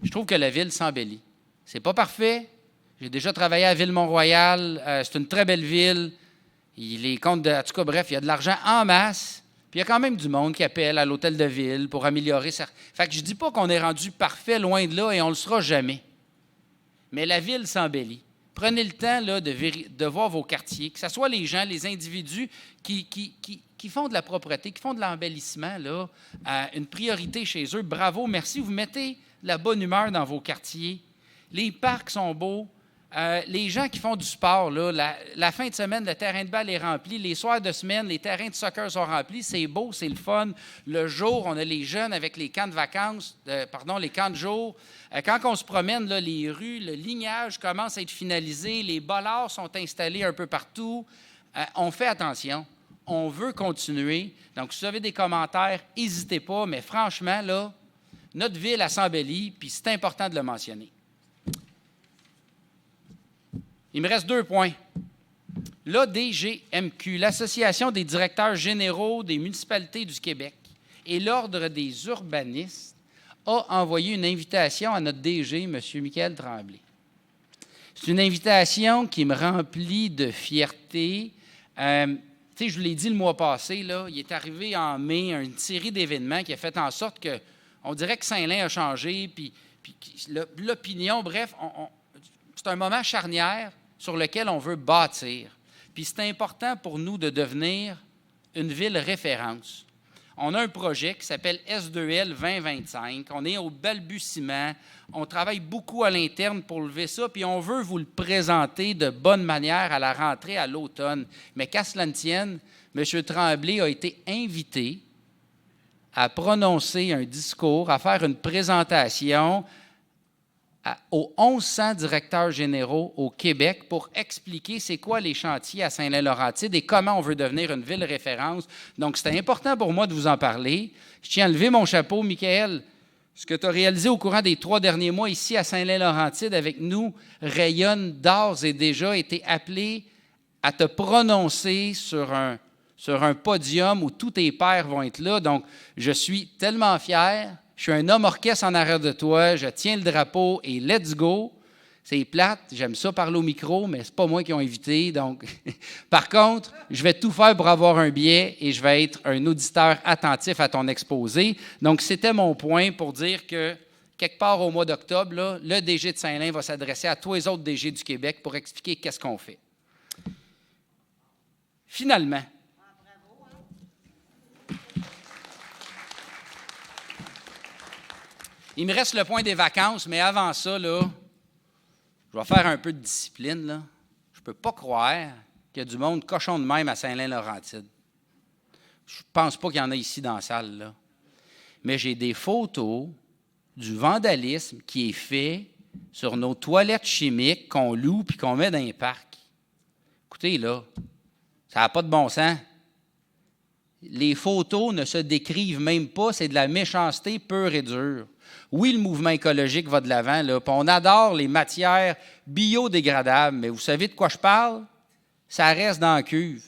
je trouve que la ville s'embellit. C'est pas parfait. J'ai déjà travaillé à Ville-Mont-Royal. C'est une très belle ville. Les comptes en tout cas, bref, il y a de l'argent en masse. Puis il y a quand même du monde qui appelle à l'hôtel de ville pour améliorer ça. Fait que je dis pas qu'on est rendu parfait loin de là et on le sera jamais. Mais la ville s'embellit. Prenez le temps là, de voir vos quartiers, que ce soit les gens, les individus qui font de la propreté, qui font de l'embellissement, là, une priorité chez eux. Bravo, merci. Vous mettez la bonne humeur dans vos quartiers. Les parcs sont beaux. Les gens qui font du sport, là, la fin de semaine, le terrain de balle est rempli. Les soirs de semaine, les terrains de soccer sont remplis. C'est beau, c'est le fun. Le jour, on a les jeunes avec les camps de vacances, les camps de jour. Quand on se promène, là, les rues, le lignage commence à être finalisé. Les bollards sont installés un peu partout. On fait attention. On veut continuer. Donc, si vous avez des commentaires, n'hésitez pas. Mais franchement, là, notre ville, elle s'embellit, puis c'est important de le mentionner. Il me reste 2 points. L'ADGMQ, l'Association des directeurs généraux des municipalités du Québec et l'Ordre des urbanistes a envoyé une invitation à notre DG, M. Michael Tremblay. C'est une invitation qui me remplit de fierté. Je vous l'ai dit le mois passé, là, il est arrivé en mai une série d'événements qui a fait en sorte que on dirait que Saint-Lin a changé, puis l'opinion, bref, c'est un moment charnière sur lequel on veut bâtir. Puis c'est important pour nous de devenir une ville référence. On a un projet qui s'appelle S2L 2025. On est au balbutiement. On travaille beaucoup à l'interne pour lever ça, puis on veut vous le présenter de bonne manière à la rentrée à l'automne. Mais qu'à cela ne tienne, M. Tremblay a été invité à prononcer un discours, à faire une présentation aux 1100 directeurs généraux au Québec pour expliquer c'est quoi les chantiers à Saint-Lin-Laurentide et comment on veut devenir une ville référence. Donc, c'était important pour moi de vous en parler. Je tiens à lever mon chapeau, Michael. Ce que tu as réalisé au courant des 3 derniers mois ici à Saint-Lin-Laurentide avec nous rayonne d'ores et déjà. Été appelé à te prononcer sur un podium où tous tes pairs vont être là. Donc, je suis tellement fier. Je suis un homme orchestre en arrière de toi, je tiens le drapeau et let's go. C'est plate, j'aime ça parler au micro, mais c'est pas moi qui ont invité. Donc, par contre, je vais tout faire pour avoir un billet et je vais être un auditeur attentif à ton exposé. Donc, c'était mon point pour dire que quelque part au mois d'octobre, là, le DG de Saint-Lin va s'adresser à tous les autres DG du Québec pour expliquer qu'est-ce qu'on fait. Finalement, il me reste le point des vacances, mais avant ça, là, je vais faire un peu de discipline. Là. Je ne peux pas croire qu'il y a du monde cochon de même à Saint-Lin-Laurentide. Je ne pense pas qu'il y en a ici dans la salle. Là. Mais j'ai des photos du vandalisme qui est fait sur nos toilettes chimiques qu'on loue puis qu'on met dans les parcs. Écoutez, là, ça n'a pas de bon sens. Les photos ne se décrivent même pas, c'est de la méchanceté pure et dure. Oui, le mouvement écologique va de l'avant, là, puis on adore les matières biodégradables, mais vous savez de quoi je parle? Ça reste dans la cuve.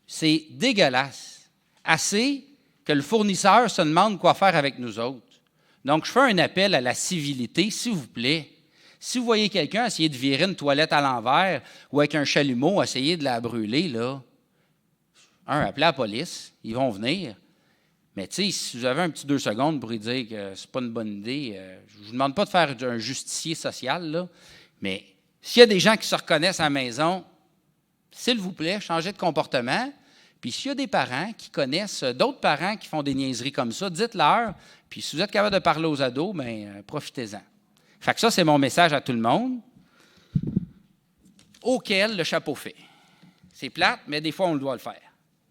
C'est dégueulasse. Assez que le fournisseur se demande quoi faire avec nous autres. Donc, je fais un appel à la civilité, s'il vous plaît. Si vous voyez quelqu'un essayer de virer une toilette à l'envers ou avec un chalumeau essayer de la brûler, là, appelez la police, ils vont venir. Mais tu sais, si vous avez un petit 2 secondes pour lui dire que c'est pas une bonne idée, je ne vous demande pas de faire un justicier social, là, mais s'il y a des gens qui se reconnaissent à la maison, s'il vous plaît, changez de comportement. Puis s'il y a des parents qui connaissent d'autres parents qui font des niaiseries comme ça, dites-leur. Puis si vous êtes capable de parler aux ados, bien, profitez-en. Fait que ça, c'est mon message à tout le monde, auquel le chapeau fait. C'est plate, mais des fois, on le doit le faire.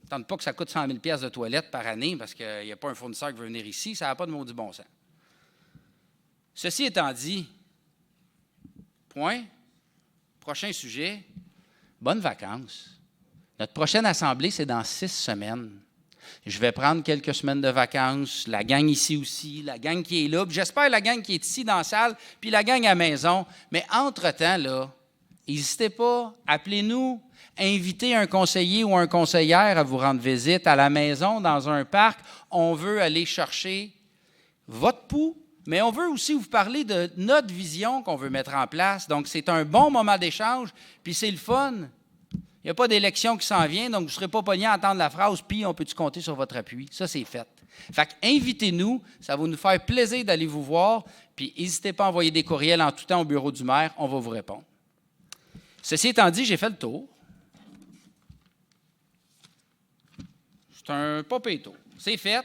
Ne tente pas que ça coûte 100 000 $ de toilette par année parce qu'il n'y a pas un fournisseur qui veut venir ici. Ça n'a pas de maudit bon sens. Ceci étant dit, point, prochain sujet, bonnes vacances. Notre prochaine assemblée, c'est dans 6 semaines. Je vais prendre quelques semaines de vacances, la gang ici aussi, la gang qui est là, puis j'espère la gang qui est ici dans la salle, puis la gang à la maison. Mais entre-temps, là, n'hésitez pas, appelez-nous, invitez un conseiller ou un conseillère à vous rendre visite à la maison, dans un parc. On veut aller chercher votre pouls, mais on veut aussi vous parler de notre vision qu'on veut mettre en place. Donc, c'est un bon moment d'échange, puis c'est le fun. Il n'y a pas d'élection qui s'en vient, donc vous ne serez pas pogné à entendre la phrase « puis on peut-tu compter sur votre appui ?» Ça, c'est fait. Fait invitez-nous, ça va nous faire plaisir d'aller vous voir, puis n'hésitez pas à envoyer des courriels en tout temps au bureau du maire, on va vous répondre. Ceci étant dit, j'ai fait le tour. C'est un pas pire tour. C'est fait.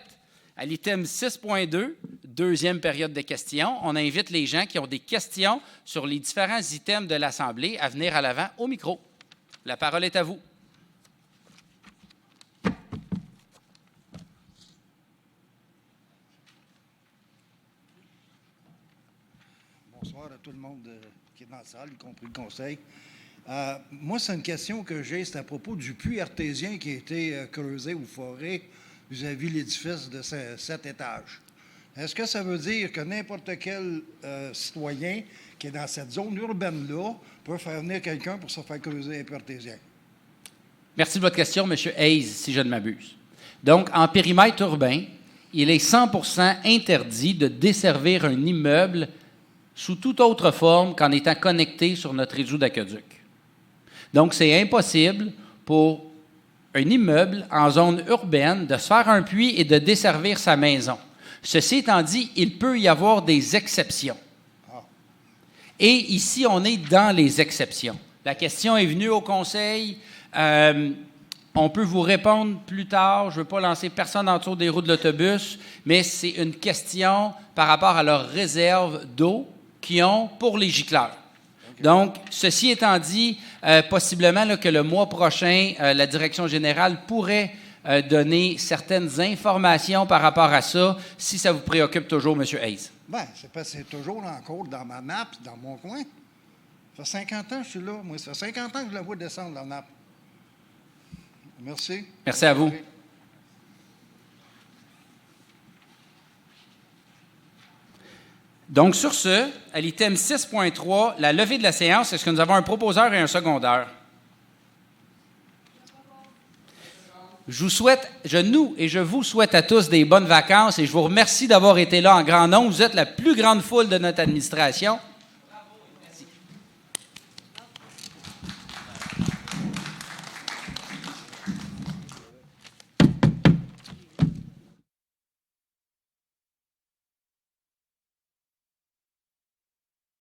À l'item 6.2, deuxième période de questions, on invite les gens qui ont des questions sur les différents items de l'Assemblée à venir à l'avant au micro. La parole est à vous. Bonsoir à tout le monde qui est dans la salle, y compris le conseil. Moi, c'est une question que j'ai, c'est à propos du puits artésien qui a été creusé ou foré vis-à-vis l'édifice de 7 étages. Est-ce que ça veut dire que n'importe quel citoyen qui est dans cette zone urbaine-là peut faire venir quelqu'un pour se faire creuser un puits artésien? Merci de votre question, M. Hayes, si je ne m'abuse. Donc, en périmètre urbain, il est 100% interdit de desservir un immeuble sous toute autre forme qu'en étant connecté sur notre réseau d'aqueduc. Donc, c'est impossible pour un immeuble en zone urbaine de se faire un puits et de desservir sa maison. Ceci étant dit, il peut y avoir des exceptions. Et ici, on est dans les exceptions. La question est venue au conseil. On peut vous répondre plus tard. Je ne veux pas lancer personne en dessous des roues de l'autobus, mais c'est une question par rapport à leurs réserves d'eau qu'ils ont pour les gicleurs. Okay. Donc, ceci étant dit, possiblement là, que le mois prochain, la direction générale pourrait donner certaines informations par rapport à ça, si ça vous préoccupe toujours, M. Hayes. Bien, c'est parce que c'est toujours en cours dans ma nappe, dans mon coin. Ça fait 50 ans que je suis là. Moi, ça fait 50 ans que je la vois descendre, la nappe. Merci. Merci à vous. Donc, sur ce, à l'item 6.3, la levée de la séance, est-ce que nous avons un proposeur et un secondeur? Je vous souhaite à tous des bonnes vacances et je vous remercie d'avoir été là en grand nombre. Vous êtes la plus grande foule de notre administration.